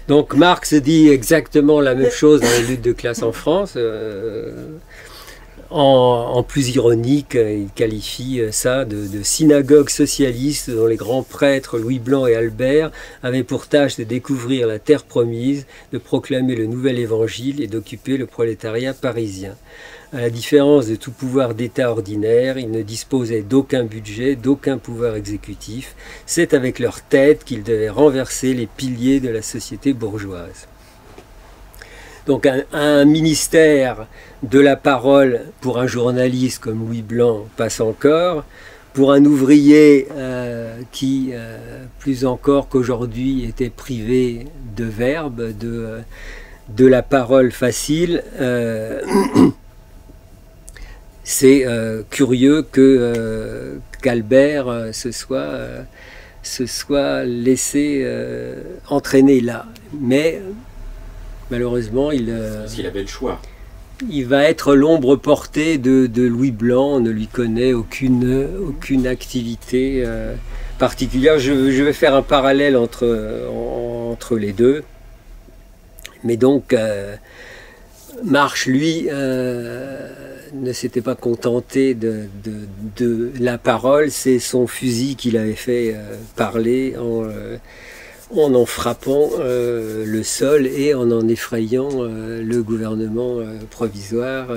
Donc Marx dit exactement la même chose dans la lutte de classe en France. En plus ironique, il qualifie ça de synagogue socialiste dont les grands prêtres Louis Blanc et Albert avaient pour tâche de découvrir la terre promise, de proclamer le nouvel évangile et d'occuper le prolétariat parisien. À la différence de tout pouvoir d'État ordinaire, ils ne disposaient d'aucun budget, d'aucun pouvoir exécutif. C'est avec leur tête qu'ils devaient renverser les piliers de la société bourgeoise. Donc un ministère de la parole pour un journaliste comme Louis Blanc passe encore. Pour un ouvrier qui, plus encore qu'aujourd'hui, était privé de verbe, de la parole facile, c'est curieux qu'Albert se soit laissé entraîner là. Mais malheureusement, s'il avait le choix. Il va être l'ombre portée de Louis Blanc. On ne lui connaît aucune activité particulière. Je vais faire un parallèle entre les deux. Mais donc, March, lui, ne s'était pas contenté de la parole. C'est son fusil qu'il avait fait parler en frappant le sol et en effrayant le gouvernement provisoire,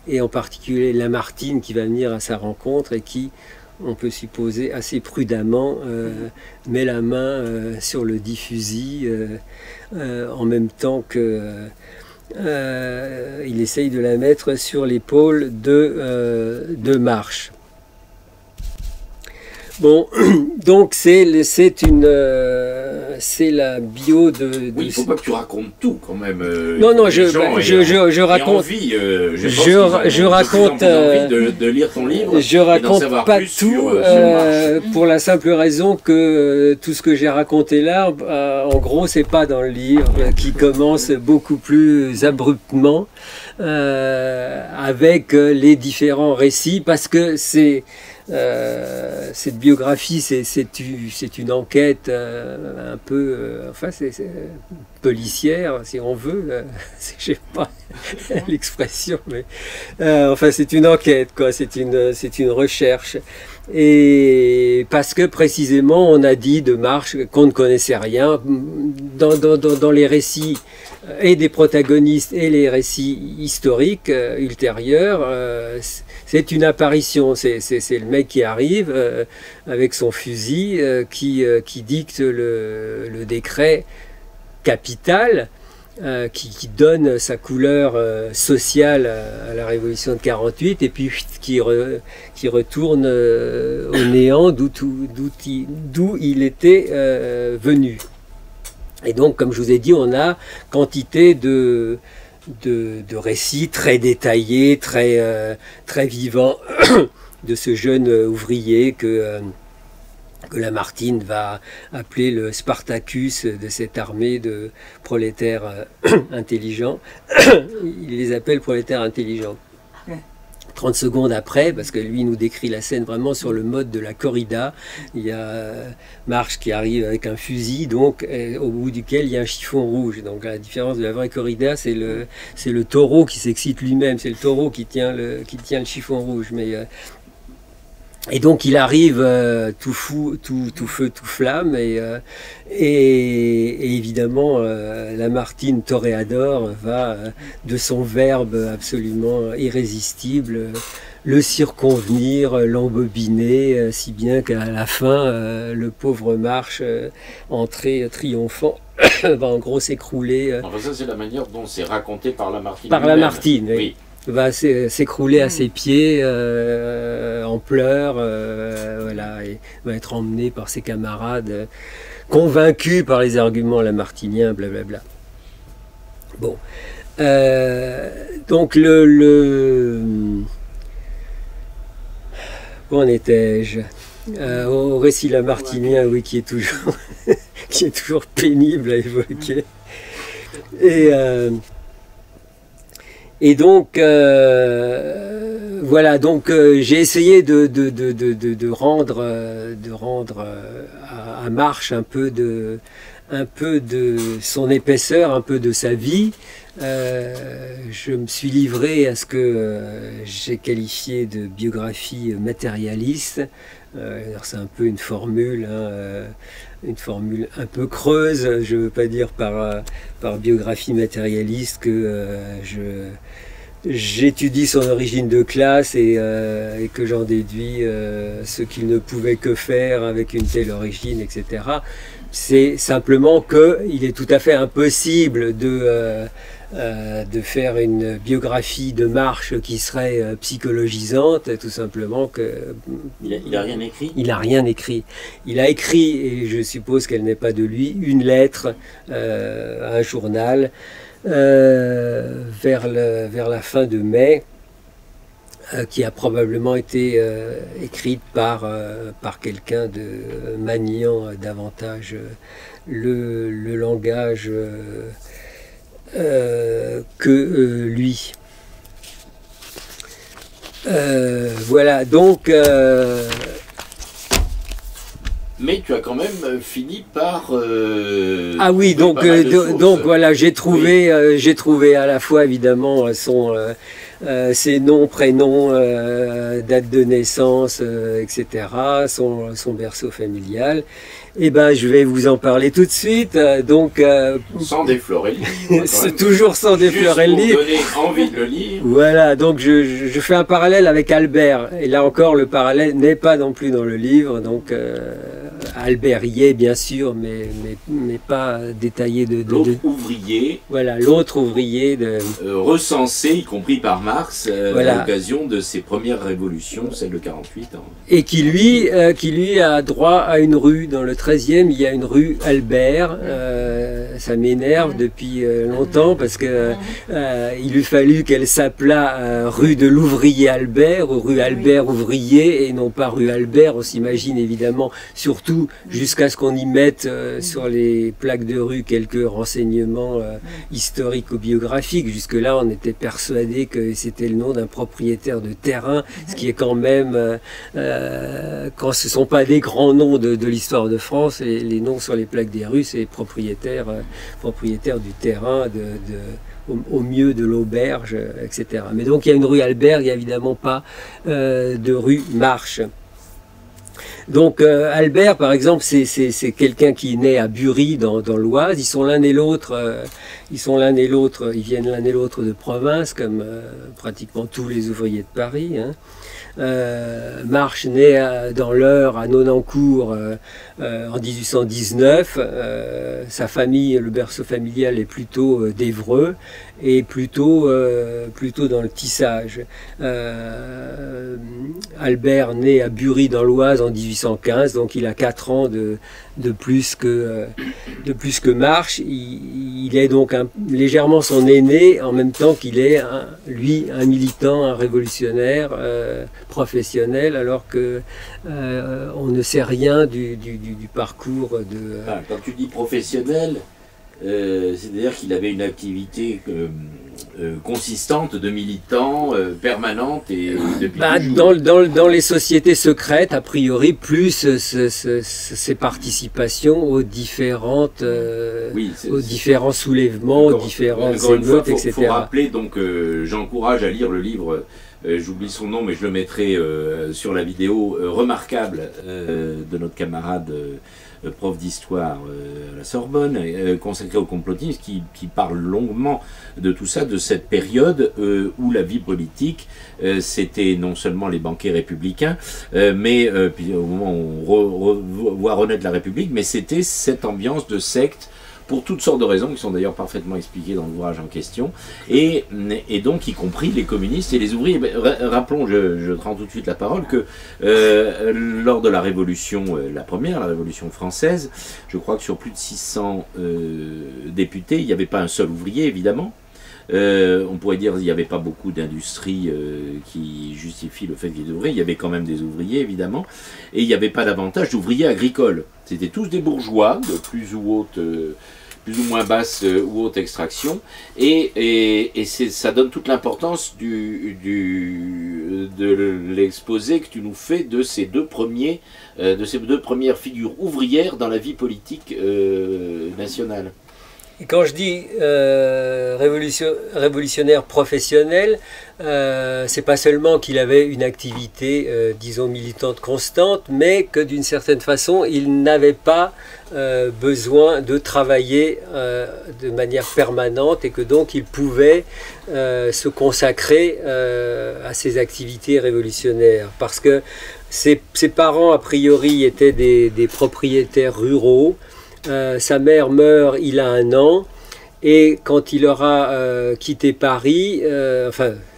et en particulier Lamartine qui va venir à sa rencontre et qui, on peut supposer assez prudemment, met la main sur le dit fusil en même temps que il essaye de la mettre sur l'épaule de March. Bon, donc c'est la bio de... Oui, il ne faut pas que tu racontes tout quand même. Non, je raconte... Je raconte... de lire ton livre. Je raconte pas tout pour la simple raison que tout ce que j'ai raconté là, en gros, c'est pas dans le livre, qui commence beaucoup plus abruptement avec les différents récits, parce que cette biographie, c'est une enquête un peu, enfin, c'est policière, si on veut. Je sais pas l'expression, mais enfin, c'est une enquête, quoi. C'est une recherche. Et parce que précisément, on a dit de March qu'on ne connaissait rien dans les récits et des protagonistes et les récits historiques ultérieurs. C'est une apparition, c'est le mec qui arrive avec son fusil qui dicte le décret capital, qui donne sa couleur sociale à la Révolution de 48, et puis qui retourne au néant d'où il était venu. Et donc, comme je vous ai dit, on a quantité de récits très détaillés, très vivants de ce jeune ouvrier que Lamartine va appeler le Spartacus de cette armée de prolétaires intelligents. Il les appelle prolétaires intelligents. 30 secondes après, parce que lui nous décrit la scène vraiment sur le mode de la corrida, il y a Marx qui arrive avec un fusil, donc au bout duquel il y a un chiffon rouge. Donc la différence de la vraie corrida, c'est le taureau qui s'excite lui-même, c'est le taureau qui tient le chiffon rouge. Et donc il arrive tout fou, tout feu, tout flamme, et évidemment Lamartine Toréador va de son verbe absolument irrésistible le circonvenir, l'embobiner, si bien qu'à la fin le pauvre Marche, entré triomphant, va en gros s'écrouler. Enfin, ça c'est la manière dont c'est raconté par Lamartine. Par Lamartine, oui. Oui. Va s'écrouler à ses pieds en pleurs, voilà, et va être emmené par ses camarades, convaincus par les arguments lamartiniens, blablabla. Bon, donc où en étais-je? Au récit lamartinien, oui, qui est toujours pénible à évoquer. Et donc, voilà, donc j'ai essayé de rendre à Marche un peu de son épaisseur, un peu de sa vie. Je me suis livré à ce que j'ai qualifié de biographie matérialiste. C'est un peu une formule, une formule un peu creuse. Je ne veux pas dire par biographie matérialiste que j'étudie son origine de classe et que j'en déduis ce qu'il ne pouvait que faire avec une telle origine, etc. C'est simplement qu'il est tout à fait impossible de faire une biographie de Marche qui serait psychologisante, tout simplement que... Il n'a rien écrit? Il n'a rien écrit. Il a écrit, et je suppose qu'elle n'est pas de lui, une lettre à un journal vers la fin de mai, qui a probablement été écrite par quelqu'un de maniant davantage le langage que lui. Voilà, donc... Mais tu as quand même fini par... ah oui, donc voilà, j'ai trouvé à la fois évidemment ses noms, prénoms, date de naissance, etc., son berceau familial. Eh ben, je vais vous en parler tout de suite. Donc, sans déflorer le livre. C'est toujours sans déflorer le livre. Pour donner envie de le lire. Voilà, donc je fais un parallèle avec Albert. Et là encore, le parallèle n'est pas non plus dans le livre. Donc, Albert y est, bien sûr, mais pas détaillé de... L'autre ouvrier. Voilà, l'autre ouvrier recensé, y compris par Marx, voilà. À l'occasion de ses premières révolutions, celle de 48 ans. Et qui lui a droit à une rue. Dans le 13e, il y a une rue Albert. Ça m'énerve depuis longtemps parce que il eût fallu qu'elle s'appelât rue de l'ouvrier Albert ou rue Albert ouvrier et non pas rue Albert. On s'imagine évidemment, surtout jusqu'à ce qu'on y mette sur les plaques de rue quelques renseignements historico-biographiques. Jusque-là, on était persuadé que c'était le nom d'un propriétaire de terrain, ce qui est quand même, quand ce ne sont pas des grands noms de l'histoire de France, les noms sur les plaques des rues, c'est propriétaire du terrain, au mieux de l'auberge, etc. Mais donc il y a une rue Albert, il n'y a évidemment pas de rue Marche. Donc Albert, par exemple, c'est quelqu'un qui est né à Bury, dans l'Oise. Ils sont l'un et l'autre, ils viennent l'un et l'autre de province, comme pratiquement tous les ouvriers de Paris, hein. Marche naît dans l'Eure à Nonancourt en 1819. Sa famille, le berceau familial est plutôt d'Évreux et plutôt dans le tissage. Albert naît à Bury dans l'Oise en 1815, donc il a 4 ans de plus que Marche. Il est donc légèrement son aîné, en même temps qu'il est, lui, un militant, un révolutionnaire professionnel, alors que on ne sait rien du parcours de... Quand tu dis professionnel, c'est-à-dire qu'il avait une activité consistante de militant, permanente et depuis toujours. Dans les sociétés secrètes, a priori, plus ses participations aux différents soulèvements, aux différentes émeutes, etc. Il faut rappeler, donc j'encourage à lire le livre, j'oublie son nom mais je le mettrai sur la vidéo, remarquable de notre camarade prof d'histoire à la Sorbonne, consacré au complotisme, qui parle longuement de tout ça, de cette période où la vie politique, c'était non seulement les banquets républicains, mais puis au moment où on voit renaître la République, mais c'était cette ambiance de secte, pour toutes sortes de raisons, qui sont d'ailleurs parfaitement expliquées dans l'ouvrage en question, et donc y compris les communistes et les ouvriers. Rappelons, je te rends tout de suite la parole, que lors de la Révolution, la Révolution française, je crois que sur plus de 600 députés, il n'y avait pas un seul ouvrier, évidemment. On pourrait dire qu'il n'y avait pas beaucoup d'industries qui justifient le fait qu'il y ait des ouvriers. Il y avait quand même des ouvriers, évidemment, et il n'y avait pas davantage d'ouvriers agricoles. C'était tous des bourgeois de plus ou moins basse ou haute extraction, et ça donne toute l'importance de l'exposé que tu nous fais de ces deux premières figures ouvrières dans la vie politique nationale. Et quand je dis révolutionnaire professionnel, c'est pas seulement qu'il avait une activité, disons, militante constante, mais que d'une certaine façon, il n'avait pas besoin de travailler de manière permanente et que donc il pouvait se consacrer à ses activités révolutionnaires. Parce que ses parents, a priori, étaient des propriétaires ruraux. Sa mère meurt, il a 1 an, et quand il aura quitté Paris,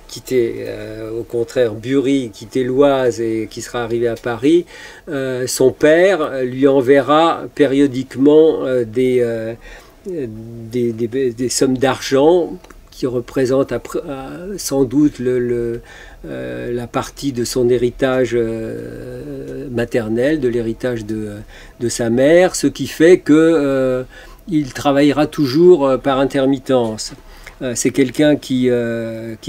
quitté au contraire Bury, quitté l'Oise et qui sera arrivé à Paris, son père lui enverra périodiquement des sommes d'argent qui représentent sans doute la partie de son héritage maternel, de l'héritage de sa mère, ce qui fait que il travaillera toujours par intermittence. C'est quelqu'un qui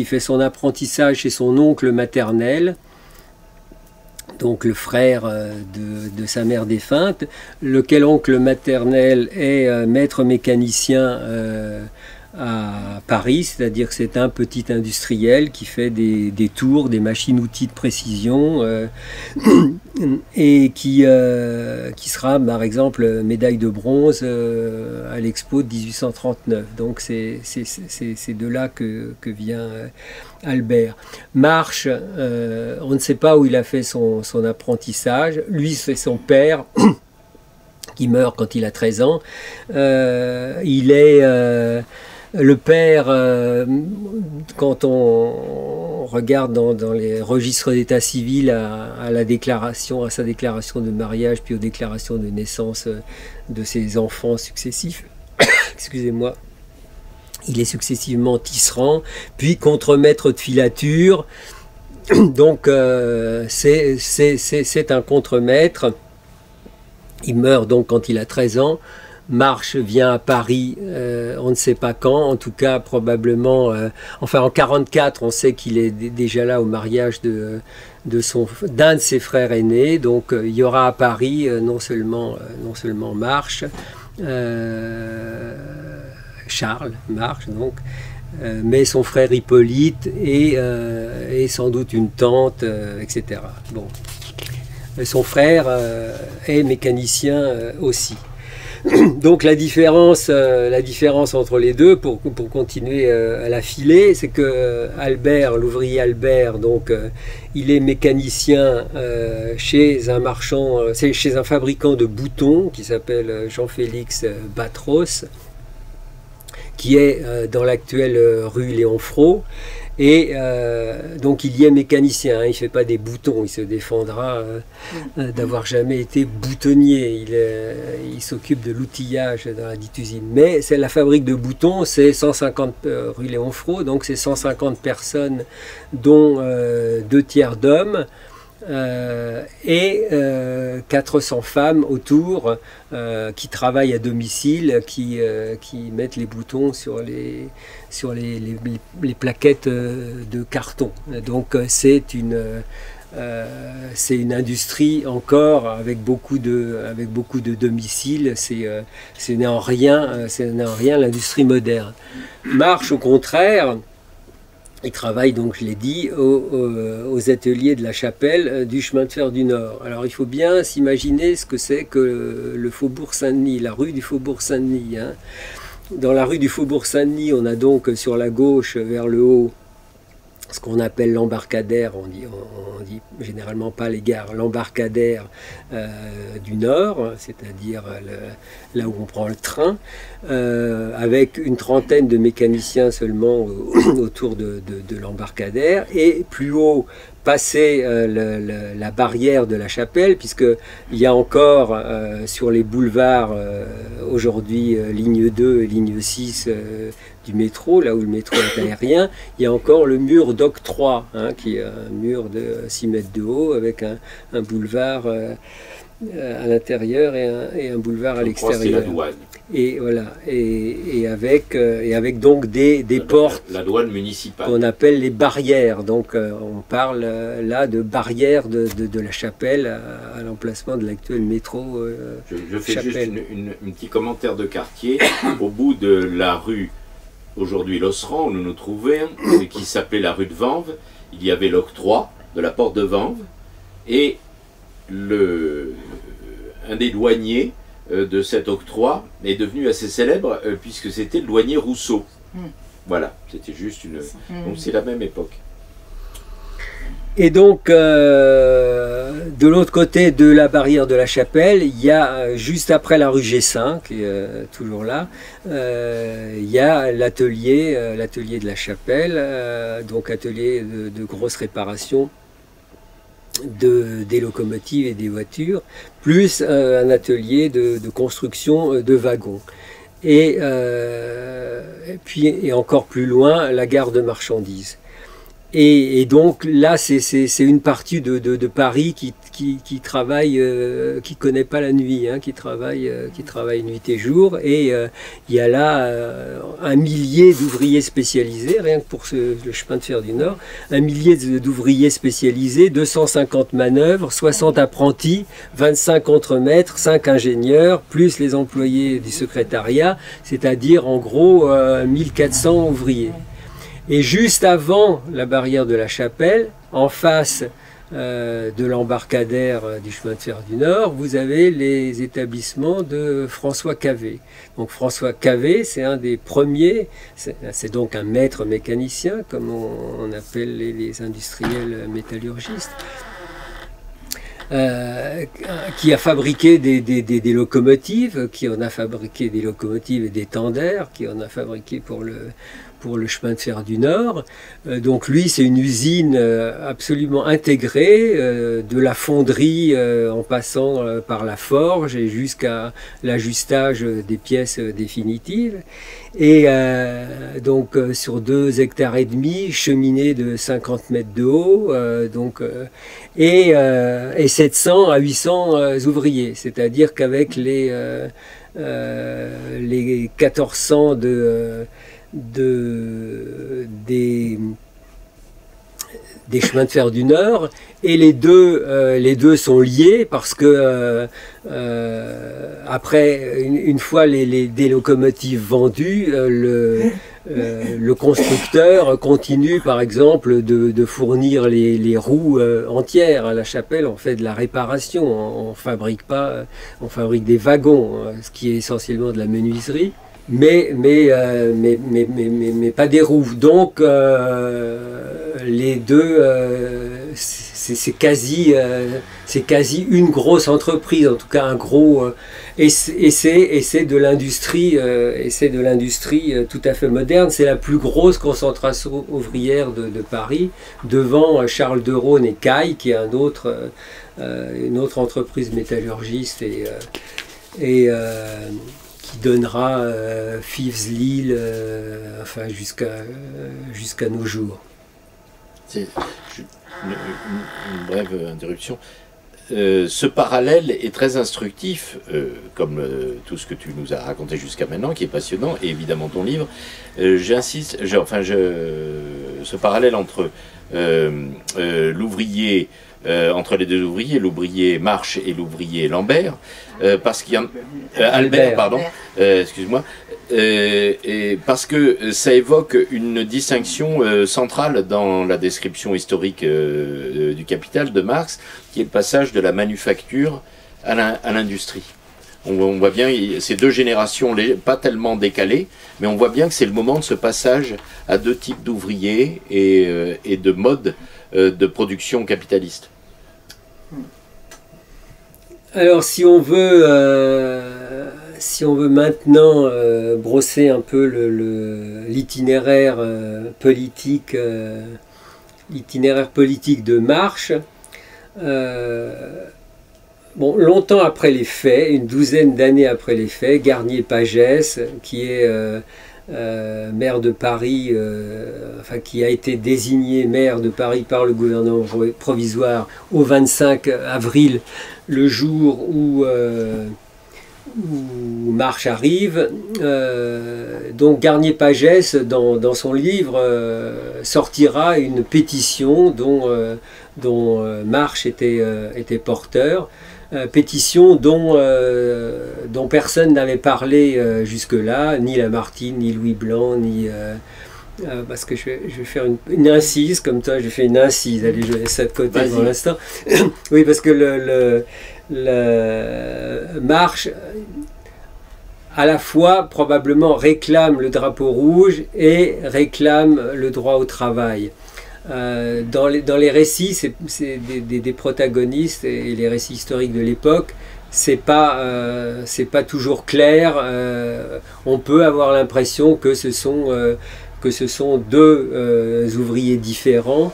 fait son apprentissage chez son oncle maternel, donc le frère de sa mère défunte, lequel oncle maternel est maître mécanicien à Paris, c'est-à-dire que c'est un petit industriel qui fait des tours, des machines-outils de précision et qui sera par exemple médaille de bronze à l'Expo de 1839. Donc c'est de là que vient Albert. Marche, on ne sait pas où il a fait son apprentissage. Lui, c'est son père qui meurt quand il a 13 ans. Il est... le père, quand on regarde dans les registres d'état civil à sa déclaration de mariage, puis aux déclarations de naissance de ses enfants successifs, excusez-moi, il est successivement tisserand, puis contremaître de filature, donc c'est un contremaître. Il meurt donc quand il a 13 ans. Marche vient à Paris, on ne sait pas quand, en tout cas probablement, enfin en 1944, on sait qu'il est déjà là au mariage d'un de ses frères aînés, donc il y aura à Paris non seulement Marche, Charles Marche donc, mais son frère Hippolyte et sans doute une tante, etc. Bon. Son frère est mécanicien aussi. Donc la différence entre les deux, pour continuer à la filer, c'est que Albert, l'ouvrier Albert, donc il est mécanicien chez un marchand, c'est chez un fabricant de boutons qui s'appelle Jean-Félix Batros, qui est dans l'actuelle rue Léon Froid. Et donc il y est mécanicien, hein, il ne fait pas des boutons, il se défendra d'avoir jamais été boutonnier, il s'occupe de l'outillage dans la dite usine. Mais c'est la fabrique de boutons, c'est 150 rue Léon Froid, donc c'est 150 personnes, dont 2 tiers d'hommes. Et 400 femmes autour qui travaillent à domicile, qui mettent les boutons sur les plaquettes de carton. Donc c'est une industrie encore avec beaucoup de domiciles. Ce n'est en rien l'industrie moderne. Marx, au contraire, il travaille, donc je l'ai dit, aux ateliers de la Chapelle du chemin de fer du Nord. Alors il faut bien s'imaginer ce que c'est que le Faubourg Saint-Denis, la rue du Faubourg Saint-Denis. Hein. Dans la rue du Faubourg Saint-Denis, on a donc sur la gauche, vers le haut, ce qu'on appelle l'embarcadère, on dit généralement pas les gares, l'embarcadère du Nord, c'est-à-dire là où on prend le train, avec une trentaine de mécaniciens seulement autour de l'embarcadère, et plus haut, passer la barrière de la Chapelle, puisqu'il y a encore sur les boulevards aujourd'hui ligne 2 et ligne 6 du métro, là où le métro est aérien, il y a encore le mur d'octroi, hein, qui est un mur de 6 mètres de haut avec un boulevard à l'intérieur et un boulevard à l'extérieur. C'est la douane. Et voilà, et avec donc des portes, la douane municipale, qu'on appelle les barrières. Donc on parle là de barrières de la Chapelle à l'emplacement de l'actuel métro je fais Chapelle. Juste un petit commentaire de quartier. Au bout de la rue, aujourd'hui l'Osserand, où nous nous trouvions, qui s'appelait la rue de Vanves, il y avait l'octroi de la porte de Vanves, et un des douaniers de cet octroi est devenu assez célèbre puisque c'était le douanier Rousseau. Voilà, c'était juste une... Donc c'est la même époque. Et donc, de l'autre côté de la barrière de la Chapelle, il y a, juste après la rue Gessin, qui est toujours là, il y a l'atelier de la Chapelle, donc atelier de grosse réparation des locomotives et des voitures, plus un atelier de construction de wagons. Et puis encore plus loin, la gare de marchandises. Et donc là, c'est une partie de Paris qui travaille, qui connaît pas la nuit, hein, qui travaille nuit et jour. Et il y a là 1 millier d'ouvriers spécialisés, rien que pour le chemin de fer du Nord, 1 millier d'ouvriers spécialisés, 250 manœuvres, 60 apprentis, 25 contremaîtres, 5 ingénieurs, plus les employés du secrétariat, c'est-à-dire en gros 1400 ouvriers. Et juste avant la barrière de la Chapelle, en face de l'embarcadère du chemin de fer du Nord, vous avez les établissements de François Cavé. Donc François Cavé, c'est un des premiers, c'est donc un maître mécanicien, comme on appelle les industriels métallurgistes, qui a fabriqué des locomotives, qui en a fabriqué des locomotives et des tenders, qui en a fabriqué pour le chemin de fer du Nord. Donc lui, c'est une usine absolument intégrée, de la fonderie en passant par la forge et jusqu'à l'ajustage des pièces définitives. Et donc sur 2,5 hectares, cheminée de 50 mètres de haut, et 700 à 800 ouvriers. C'est-à-dire qu'avec les 1400 des chemins de fer du Nord, et les deux sont liés parce que après, une fois des locomotives vendues, le constructeur continue par exemple de fournir les roues entières à la chapelle. On fait de la réparation, on fabrique pas, on fabrique des wagons, ce qui est essentiellement de la menuiserie, mais pas des roues. Donc les deux, c'est quasi une grosse entreprise, en tout cas un gros, et c'est de l'industrie, tout à fait moderne. C'est la plus grosse concentration ouvrière de Paris, devant Charles de Rosne et Caille, qui est une autre entreprise métallurgiste et qui donnera Fives Lille, enfin jusqu'à nos jours. Une brève interruption. Ce parallèle est très instructif, comme tout ce que tu nous as raconté jusqu'à maintenant, qui est passionnant, et évidemment ton livre. J'insiste, ce parallèle entre l'ouvrier, entre les deux ouvriers, l'ouvrier Marche et l'ouvrier Lambert, parce qu'il y a Albert, pardon, excuse-moi, et parce que ça évoque une distinction centrale dans la description historique du Capital de Marx, qui est le passage de la manufacture à l'industrie. On voit bien ces deux générations, pas tellement décalées, mais on voit bien que c'est le moment de ce passage à deux types d'ouvriers et de modes de production capitaliste. Alors si on veut maintenant brosser un peu l'itinéraire politique de Marche, bon, longtemps après les faits, une douzaine d'années après les faits, Garnier-Pagès, qui est maire de Paris, qui a été désigné maire de Paris par le gouvernement provisoire au 25 avril, le jour où Marche arrive. Donc Garnier-Pagès, dans son livre, sortira une pétition dont Marche était porteur. Pétition dont personne n'avait parlé jusque-là, ni Lamartine, ni Louis Blanc, ni... parce que je vais faire une incise, comme toi, j'ai fait une incise, allez, je laisse ça de côté pour l'instant. Oui, parce que le Marche, à la fois, probablement réclame le drapeau rouge et réclame le droit au travail. Dans les récits, c'est des protagonistes et les récits historiques de l'époque, c'est pas toujours clair. On peut avoir l'impression que ce sont deux ouvriers différents,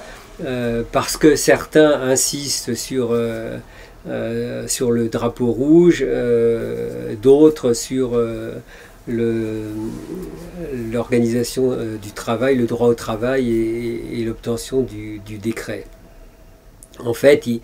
parce que certains insistent sur le drapeau rouge, d'autres sur l'organisation du travail, le droit au travail et l'obtention du décret. En fait, je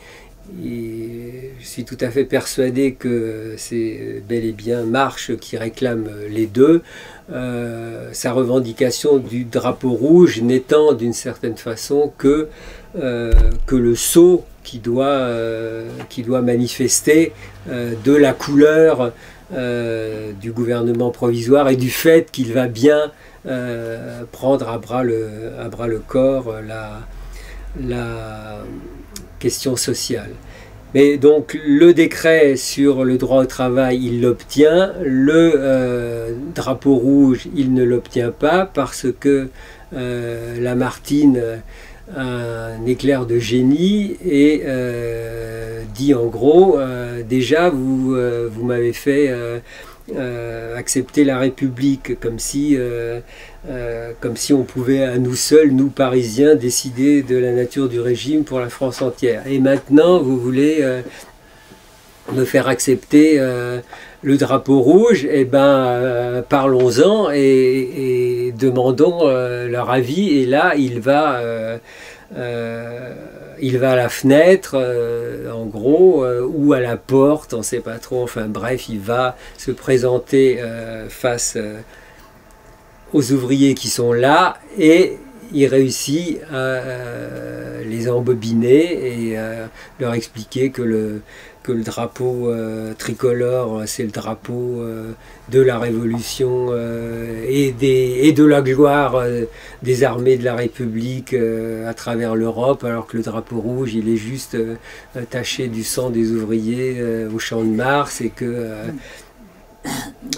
suis tout à fait persuadé que c'est bel et bien Marche qui réclame les deux, sa revendication du drapeau rouge n'étant d'une certaine façon que le sceau qui doit manifester de la couleur du gouvernement provisoire et du fait qu'il va bien prendre à bras le corps la question sociale. Mais donc le décret sur le droit au travail, il l'obtient, le drapeau rouge, il ne l'obtient pas parce que Lamartine un éclair de génie et dit en gros déjà vous m'avez fait accepter la République comme si on pouvait à nous seuls, nous Parisiens, décider de la nature du régime pour la France entière. Et maintenant vous voulez me faire accepter le drapeau rouge, et parlons-en et demandons leur avis. Et là, il va à la fenêtre, en gros, ou à la porte, on ne sait pas trop. Enfin bref, il va se présenter face aux ouvriers qui sont là, et il réussit à les embobiner et leur expliquer que que le drapeau tricolore, c'est le drapeau de la Révolution et de la gloire des armées de la République à travers l'Europe, alors que le drapeau rouge, il est juste taché du sang des ouvriers au champ de Mars,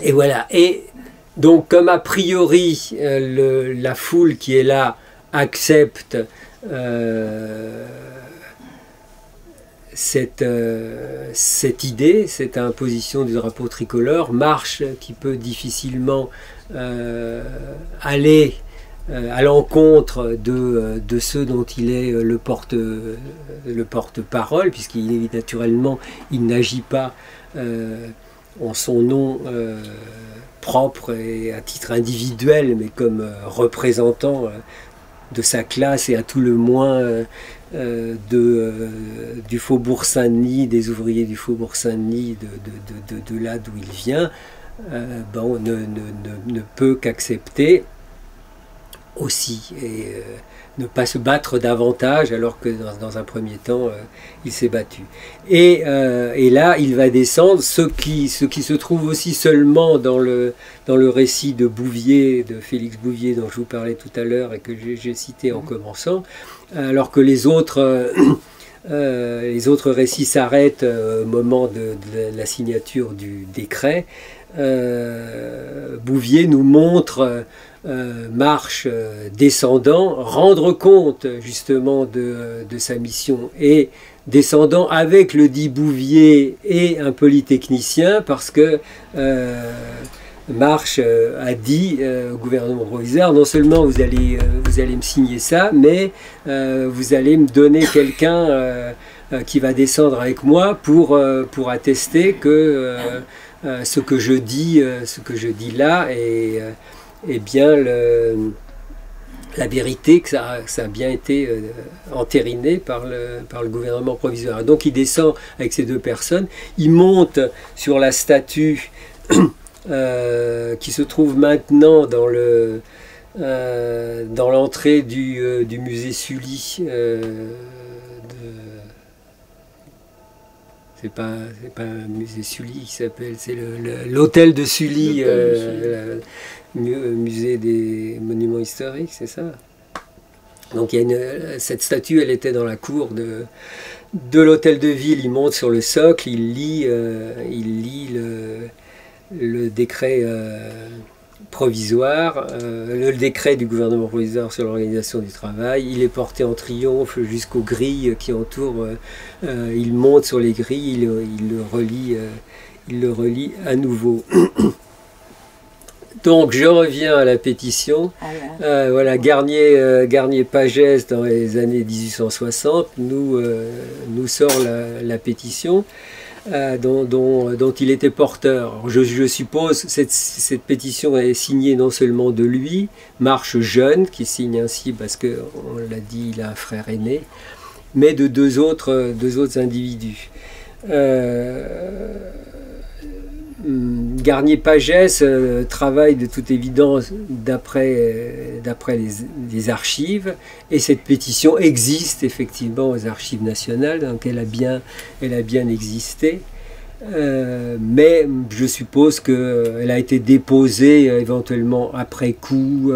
et voilà. Et donc, comme a priori la foule qui est là accepte cette idée, cette imposition du drapeau tricolore, Marche, qui peut difficilement aller à l'encontre de ceux dont il est le porte-parole, puisqu'il naturellement il n'agit pas en son nom propre et à titre individuel, mais comme représentant de sa classe et à tout le moins du Faubourg Saint-Denis, des ouvriers du Faubourg Saint-Denis, de là d'où il vient, ne peut qu'accepter aussi et ne pas se battre davantage, alors que dans un premier temps il s'est battu. Et là il va descendre, ce qui se trouve aussi seulement dans le récit de Bouvier, de Félix Bouvier, dont je vous parlais tout à l'heure et que j'ai cité en commençant, alors que les autres récits s'arrêtent au moment de la signature du décret. Bouvier nous montre Marche descendant, rendre compte justement de sa mission, et descendant avec le dit Bouvier et un polytechnicien, parce que Marche a dit au gouvernement provisoire, non seulement vous allez me signer ça, mais vous allez me donner quelqu'un qui va descendre avec moi pour attester que ce que je dis là est bien la vérité, que ça a bien été entériné par le gouvernement provisoire. Donc il descend avec ces deux personnes, il monte sur la statue qui se trouve maintenant dans l'entrée du musée Sully. C'est pas un musée Sully qui s'appelle, c'est l'hôtel de Sully, musée des monuments historiques, c'est ça. Donc il y a cette statue, elle était dans la cour de l'hôtel de ville. Il monte sur le socle, il lit le décret provisoire, le décret du gouvernement provisoire sur l'organisation du travail. Il est porté en triomphe jusqu'aux grilles qui entourent. Il monte sur les grilles, il le relit à nouveau. Donc je reviens à la pétition. Voilà, Garnier-Pagès, dans les années 1860, nous sort la pétition. Dont il était porteur. Je suppose que cette pétition est signée non seulement de lui, Marche jeune, qui signe ainsi parce qu'on l'a dit, il a un frère aîné, mais de deux autres individus. Garnier-Pagès travaille de toute évidence d'après les archives, et cette pétition existe effectivement aux archives nationales, donc elle a bien existé, mais je suppose qu'elle a été déposée éventuellement après coup,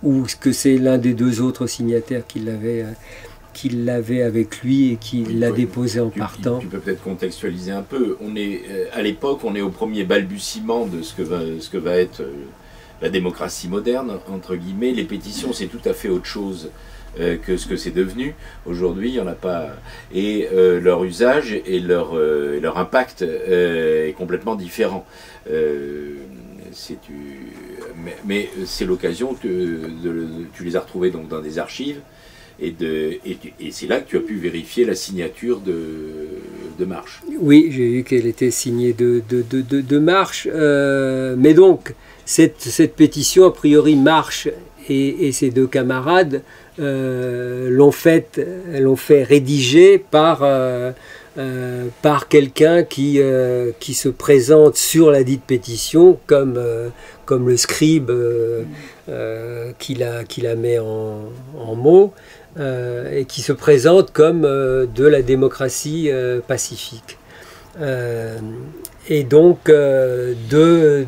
ou que c'est l'un des deux autres signataires qui l'avait avec lui et qui l'a déposé en partant. Tu peux peut-être contextualiser un peu. À l'époque, on est au premier balbutiement de ce que va être la démocratie moderne, entre guillemets. Les pétitions, c'est tout à fait autre chose que ce que c'est devenu. Aujourd'hui, il n'y en a pas. Et leur usage et leur impact est complètement différent. Mais c'est l'occasion que tu les as retrouvés donc dans des archives. Et c'est là que tu as pu vérifier la signature de Marche. Oui, j'ai vu qu'elle était signée de Marche. Mais donc, cette pétition, a priori, Marche et ses deux camarades l'ont fait rédiger par quelqu'un qui se présente sur la dite pétition comme le scribe qui la met en mots. Et qui se présente comme de la démocratie pacifique. Et donc, de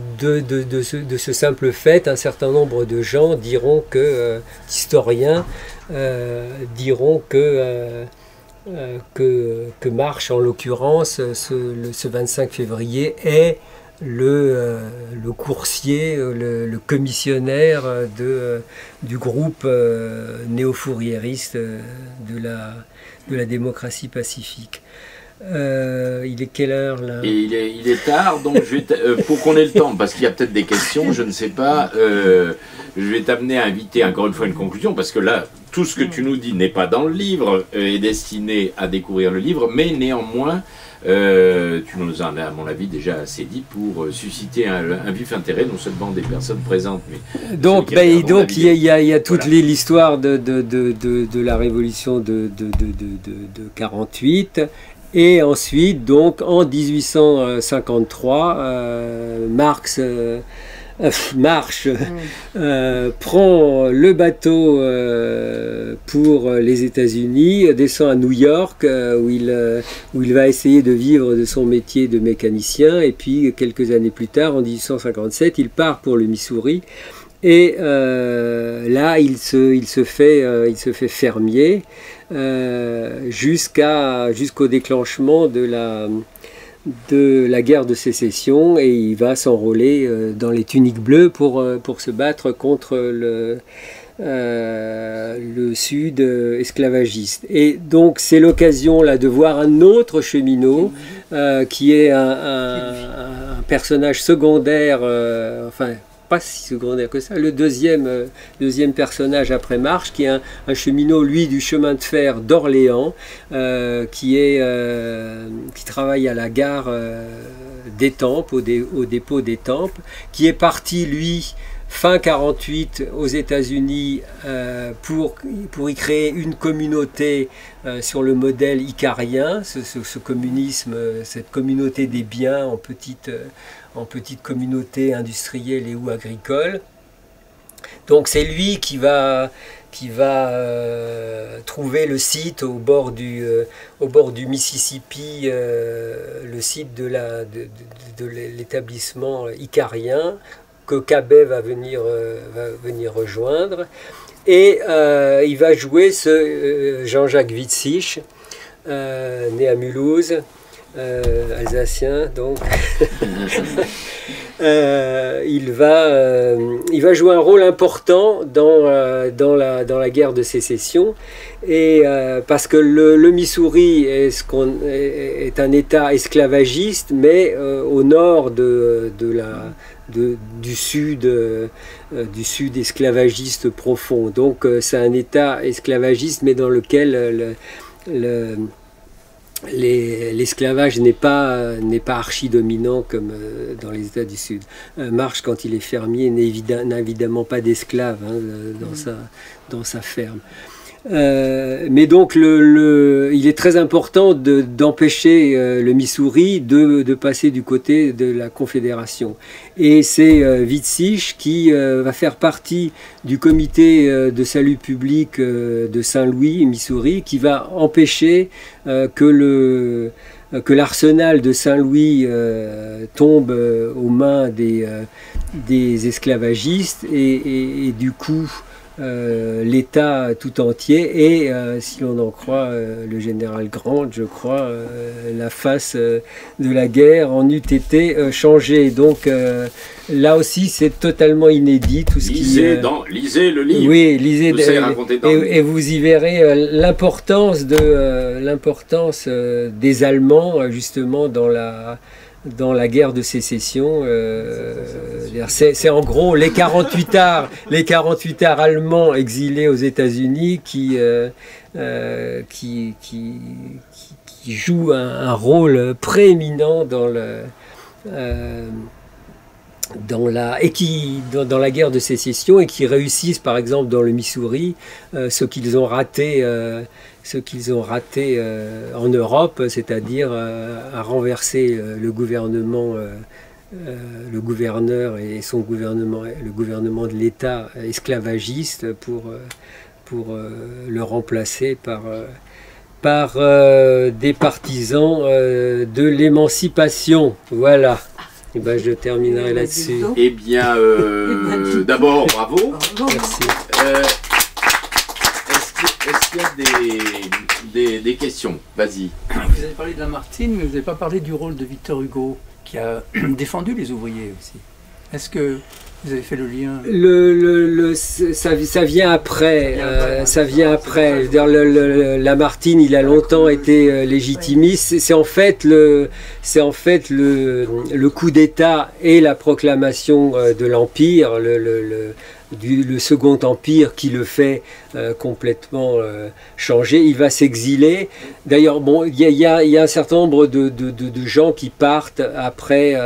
ce simple fait, un certain nombre de gens diront que, d'historiens, diront que March, en l'occurrence, ce 25 février, est le coursier, le commissionnaire du groupe néo-fouriériste de la démocratie pacifique. Il est quelle heure là? Et il est tard, donc pour qu'on ait le temps, parce qu'il y a peut-être des questions, je ne sais pas, je vais t'amener à inviter encore une fois une conclusion, parce que là, tout ce que tu nous dis n'est pas dans le livre, est destiné à découvrir le livre, mais néanmoins, tu nous en as, à mon avis, déjà assez dit pour susciter un vif intérêt, non seulement des personnes présentes, mais... Donc, il y a toute l'histoire de la révolution de 48. Et ensuite, donc, en 1853, March prend le bateau pour les États-Unis, descend à New York, où il va essayer de vivre de son métier de mécanicien. Et puis, quelques années plus tard, en 1857, il part pour le Missouri. Et là, il se fait fermier jusqu'au déclenchement de la guerre de sécession, et il va s'enrôler dans les tuniques bleues pour se battre contre le Sud esclavagiste. Et donc c'est l'occasion là de voir un autre cheminot qui est un personnage secondaire, enfin pas si secondaire que ça, le deuxième personnage après March, qui est un cheminot, lui, du chemin de fer d'Orléans, qui travaille à la gare d'Étampes, au dépôt d'Étampes, qui est parti, lui, fin 48 aux États-Unis pour y créer une communauté sur le modèle icarien, ce communisme, cette communauté des biens en petite communauté industrielle et ou agricole. Donc c'est lui qui va trouver le site au bord du Mississippi, le site de l'établissement icarien, que Cabet va venir rejoindre, et il va jouer ce Jean-Jacques Witzig, né à Mulhouse, alsacien donc. Il va jouer un rôle important dans la guerre de sécession, et parce que le Missouri est un État esclavagiste, mais au nord du sud esclavagiste profond. Donc c'est un État esclavagiste, mais dans lequel l'esclavage n'est pas archi-dominant comme dans les États du Sud. March, quand il est fermier, n'a évidemment pas d'esclaves dans sa ferme. Mais donc il est très important d'empêcher le Missouri de passer du côté de la Confédération. Et c'est Witzig qui va faire partie du comité de salut public de Saint-Louis, Missouri, qui va empêcher que l'arsenal de Saint-Louis tombe aux mains des esclavagistes, et du coup l'État tout entier, et si l'on en croit le général Grant, je crois, la face de la guerre en eût été changée. Donc là aussi c'est totalement inédit tout ce lisez le livre. Oui, lisez et vous y verrez l'importance des Allemands justement dans la guerre de sécession. C'est en gros les 48 arts allemands exilés aux États-Unis qui jouent un rôle prééminent dans la guerre de sécession, et qui réussissent par exemple dans le Missouri ce qu'ils ont raté en Europe, c'est-à-dire à renverser le gouverneur et son gouvernement, le gouvernement de l'État esclavagiste, pour le remplacer par des partisans de l'émancipation. Voilà. Et ben, je terminerai là-dessus. Eh bien, d'abord, bravo. Merci. Est-ce qu'il y a des questions? Vas-y. Vous avez parlé de Lamartine, mais vous n'avez pas parlé du rôle de Victor Hugo, qui a défendu les ouvriers aussi. Est-ce que vous avez fait le lien? Ça vient après. Ça vient après. Je veux dire, Lamartine, il a longtemps été légitimiste. C'est en fait le coup d'État et la proclamation de l'Empire, le Second Empire qui le fait complètement changer. Il va s'exiler. D'ailleurs, bon, il y a un certain nombre de gens qui partent après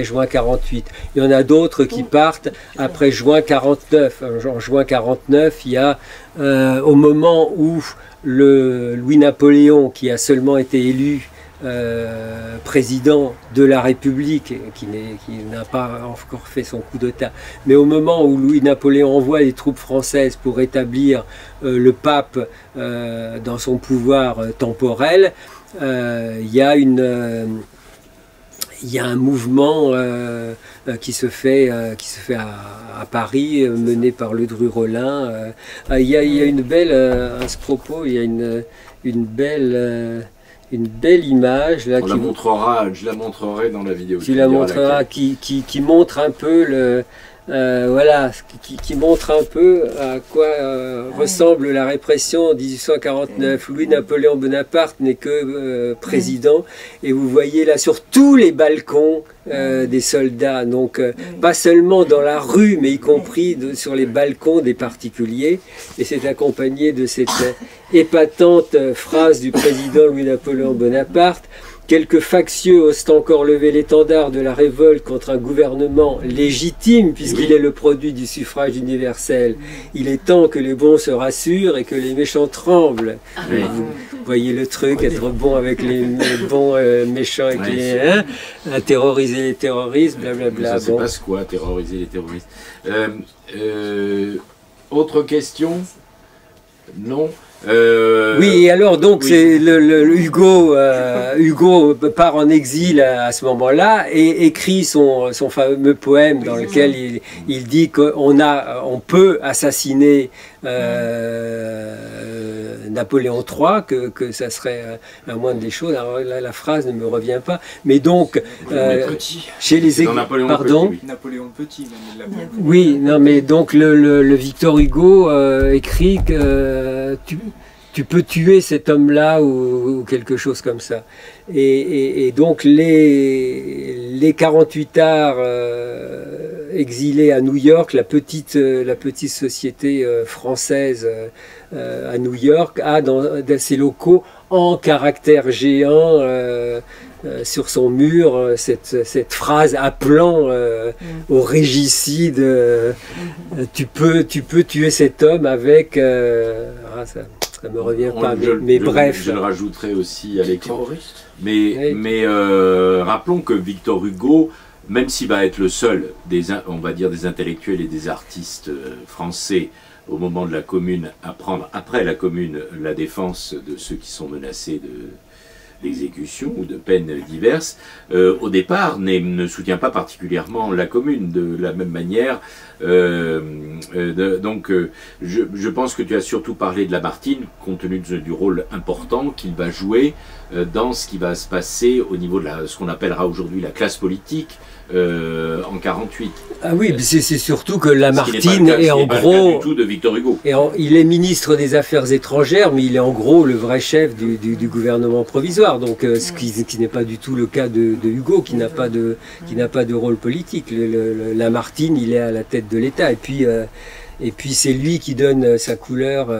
juin 48. Il y en a d'autres qui partent après juin 49. En juin 49, il y a au moment où Louis-Napoléon, qui a seulement été élu président de la République, qui n'a pas encore fait son coup d'État, mais au moment où Louis-Napoléon envoie les troupes françaises pour établir le pape dans son pouvoir temporel, il y a un mouvement qui se fait à Paris, mené par Ledru-Rollin. Il y a une belle, à ce propos, il y a une belle image là, je la montrerai dans la vidéo. Tu la montreras, qui montre un peu voilà, qui montre un peu à quoi ressemble la répression en 1849. Louis-Napoléon Bonaparte n'est que président, et vous voyez là sur tous les balcons des soldats, donc pas seulement dans la rue, mais y compris sur les balcons des particuliers, et c'est accompagné de cette épatante phrase du président Louis-Napoléon Bonaparte: quelques factieux osent encore lever l'étendard de la révolte contre un gouvernement légitime, puisqu'il est le produit du suffrage universel. Il est temps que les bons se rassurent et que les méchants tremblent. Vous voyez le truc, être bon avec les bons, méchants avec les... terroriser les terroristes, blablabla. Ça ne passe quoi, terroriser les terroristes? Autre question? Non. Oui, et alors donc c'est Hugo part en exil à ce moment-là et écrit son fameux poème dans lequel il dit qu'on peut assassiner Napoléon III, que ça serait la moindre des choses. Alors là, la phrase ne me revient pas, mais donc chez les Napoléon Petit, oui, non, mais donc le Victor Hugo écrit que tu peux tuer cet homme-là ou quelque chose comme ça. Et donc les 48 arts exilés à New York, la petite société française à New York a dans ses locaux en caractère géant sur son mur cette phrase appelant au régicide. Tu peux tuer cet homme avec ça me revient pas, mais bref. Je le rajouterai aussi à l'écran. Mais rappelons que Victor Hugo, même s'il va être le seul on va dire des intellectuels et des artistes français au moment de la Commune à prendre après la Commune la défense de ceux qui sont menacés d'exécution ou de peines diverses, au départ ne soutient pas particulièrement la Commune de la même manière. Donc je pense que tu as surtout parlé de Lamartine compte tenu du rôle important qu'il va jouer dans ce qui va se passer au niveau de ce qu'on appellera aujourd'hui la classe politique en 48. Ah oui, c'est surtout que Lamartine est en gros... du tout de Victor Hugo. Il est ministre des Affaires étrangères, mais il est en gros le vrai chef du gouvernement provisoire. Donc, ce qui n'est pas du tout le cas de Hugo, qui n'a pas de rôle politique. Lamartine, il est à la tête de l'État. Et puis c'est lui qui donne sa couleur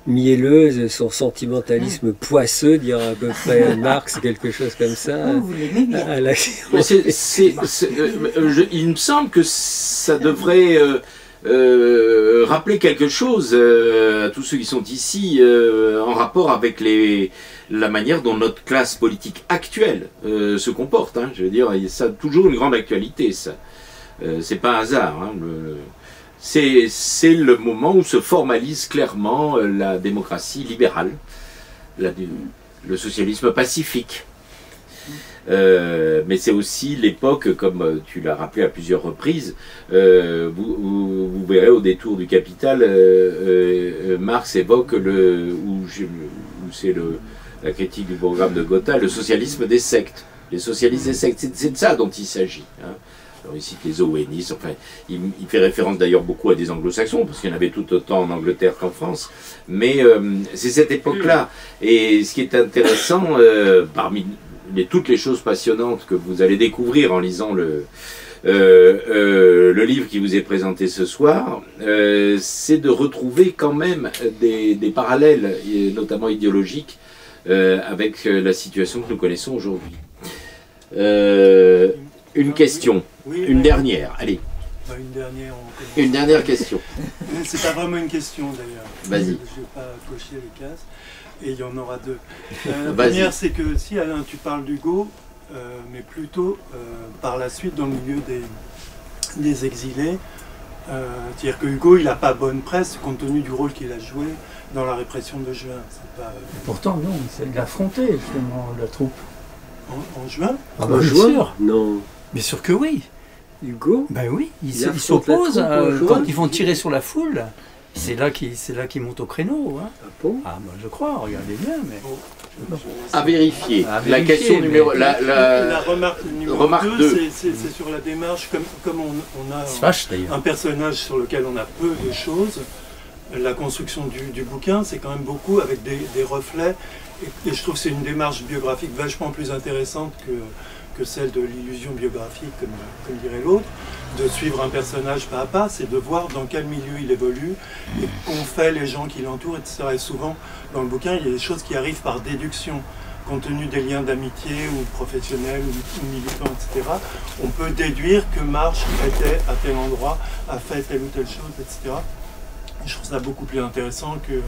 mielleuse, son sentimentalisme poisseux, dire à peu près Marx, quelque chose comme ça. Vous l'aimez bien. Il me semble que ça devrait rappeler quelque chose à tous ceux qui sont ici en rapport avec la manière dont notre classe politique actuelle se comporte. Hein. Je veux dire, ça a toujours une grande actualité, ça. C'est pas un hasard. Hein, c'est le moment où se formalise clairement la démocratie libérale. le socialisme pacifique. Mais c'est aussi l'époque, comme tu l'as rappelé à plusieurs reprises, vous verrez au détour du Capital, Marx évoque c'est la critique du programme de Gotha, le socialisme des sectes. Les socialistes des sectes, c'est de ça dont il s'agit. Hein. Alors il cite les Owenis, enfin, il fait référence d'ailleurs beaucoup à des anglo-saxons, parce qu'il y en avait tout autant en Angleterre qu'en France, mais c'est cette époque-là. Et ce qui est intéressant, parmi toutes les choses passionnantes que vous allez découvrir en lisant le livre qui vous est présenté ce soir, c'est de retrouver quand même des parallèles, notamment idéologiques, avec la situation que nous connaissons aujourd'hui. Une question, oui, une dernière, allez. Une dernière question. C'est pas vraiment une question d'ailleurs. Vas-y. Je vais pas cocher les cases, et il y en aura deux. La première, c'est que si Alain, tu parles d'Hugo, mais plutôt par la suite dans le milieu des exilés, c'est-à-dire que Hugo, il n'a pas bonne presse compte tenu du rôle qu'il a joué dans la répression de juin. Pas, pourtant, non, il a affronté justement la troupe. En juin? Ah bah, bien sûr. Non. Bien sûr que oui. Hugo? Ben oui, il s'oppose quand ils vont tirer sur la foule. C'est là qu'il monte au créneau. Hein. Ah bon? Ah moi je crois, regardez bien, mais... À vérifier. La question numéro... La remarque numéro 2, c'est sur la démarche, comme on a un personnage sur lequel on a peu de choses, la construction du bouquin, c'est quand même beaucoup avec des reflets, et je trouve que c'est une démarche biographique vachement plus intéressante que celle de l'illusion biographique, comme dirait l'autre, de suivre un personnage pas à pas, c'est de voir dans quel milieu il évolue, et qu'ont fait les gens qui l'entourent, etc. Et souvent, dans le bouquin, il y a des choses qui arrivent par déduction, compte tenu des liens d'amitié, ou professionnels, ou militants, etc. On peut déduire que Marx était à tel endroit, a fait telle ou telle chose, etc. Je trouve ça beaucoup plus intéressant que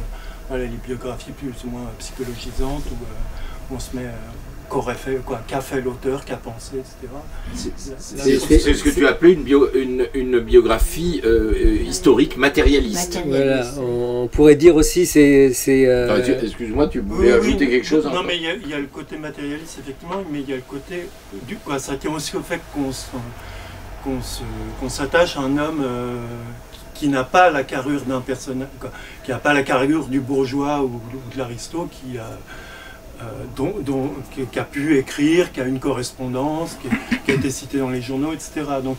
voilà, les biographies plus ou moins psychologisantes où on se met qu'a fait l'auteur, qu'a pensé, etc. C'est ce que tu appelais une biographie historique matérialiste. Voilà, on pourrait dire aussi Excuse-moi, tu voulais ajouter quelque chose? Non, mais il y a le côté matérialiste, effectivement, mais il y a le côté ça tient aussi au fait qu'on s'attache à un homme qui n'a pas la carrure d'un personnage, qui n'a pas la carrure du bourgeois ou de l'aristo, qui a pu écrire, qui a une correspondance, qui a été cité dans les journaux, etc. Donc,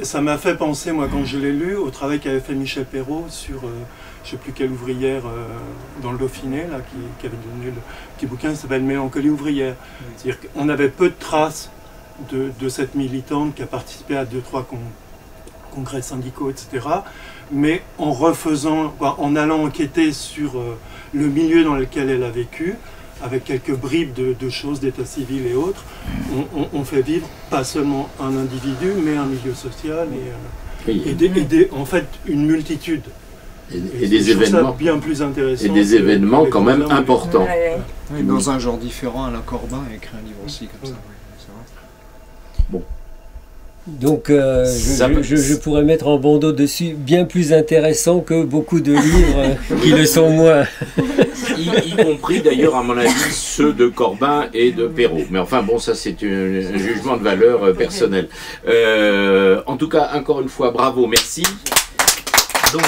ça m'a fait penser, moi, quand je l'ai lu, au travail qu'avait fait Michel Perrault sur, je ne sais plus quelle ouvrière dans le Dauphiné, là, qui avait donné le petit bouquin qui s'appelle Mélancolie ouvrière. C'est-à-dire qu'on avait peu de traces de cette militante qui a participé à 2-3 congrès syndicaux, etc. Mais en refaisant, en allant enquêter sur le milieu dans lequel elle a vécu, avec quelques bribes de choses d'état civil et autres, on fait vivre pas seulement un individu, mais un milieu social et en fait une multitude. Et des événements bien plus intéressants. Et des événements quand même importants. Oui, dans un genre différent, Alain Corbin a écrit un livre aussi comme ça. Bon. Donc je pourrais mettre en bandeau dessus, bien plus intéressant que beaucoup de livres qui le sont moins. Y compris d'ailleurs à mon avis ceux de Corbin et de Perrault. Mais enfin bon, ça c'est un jugement de valeur personnel. En tout cas, encore une fois, bravo, merci. Donc,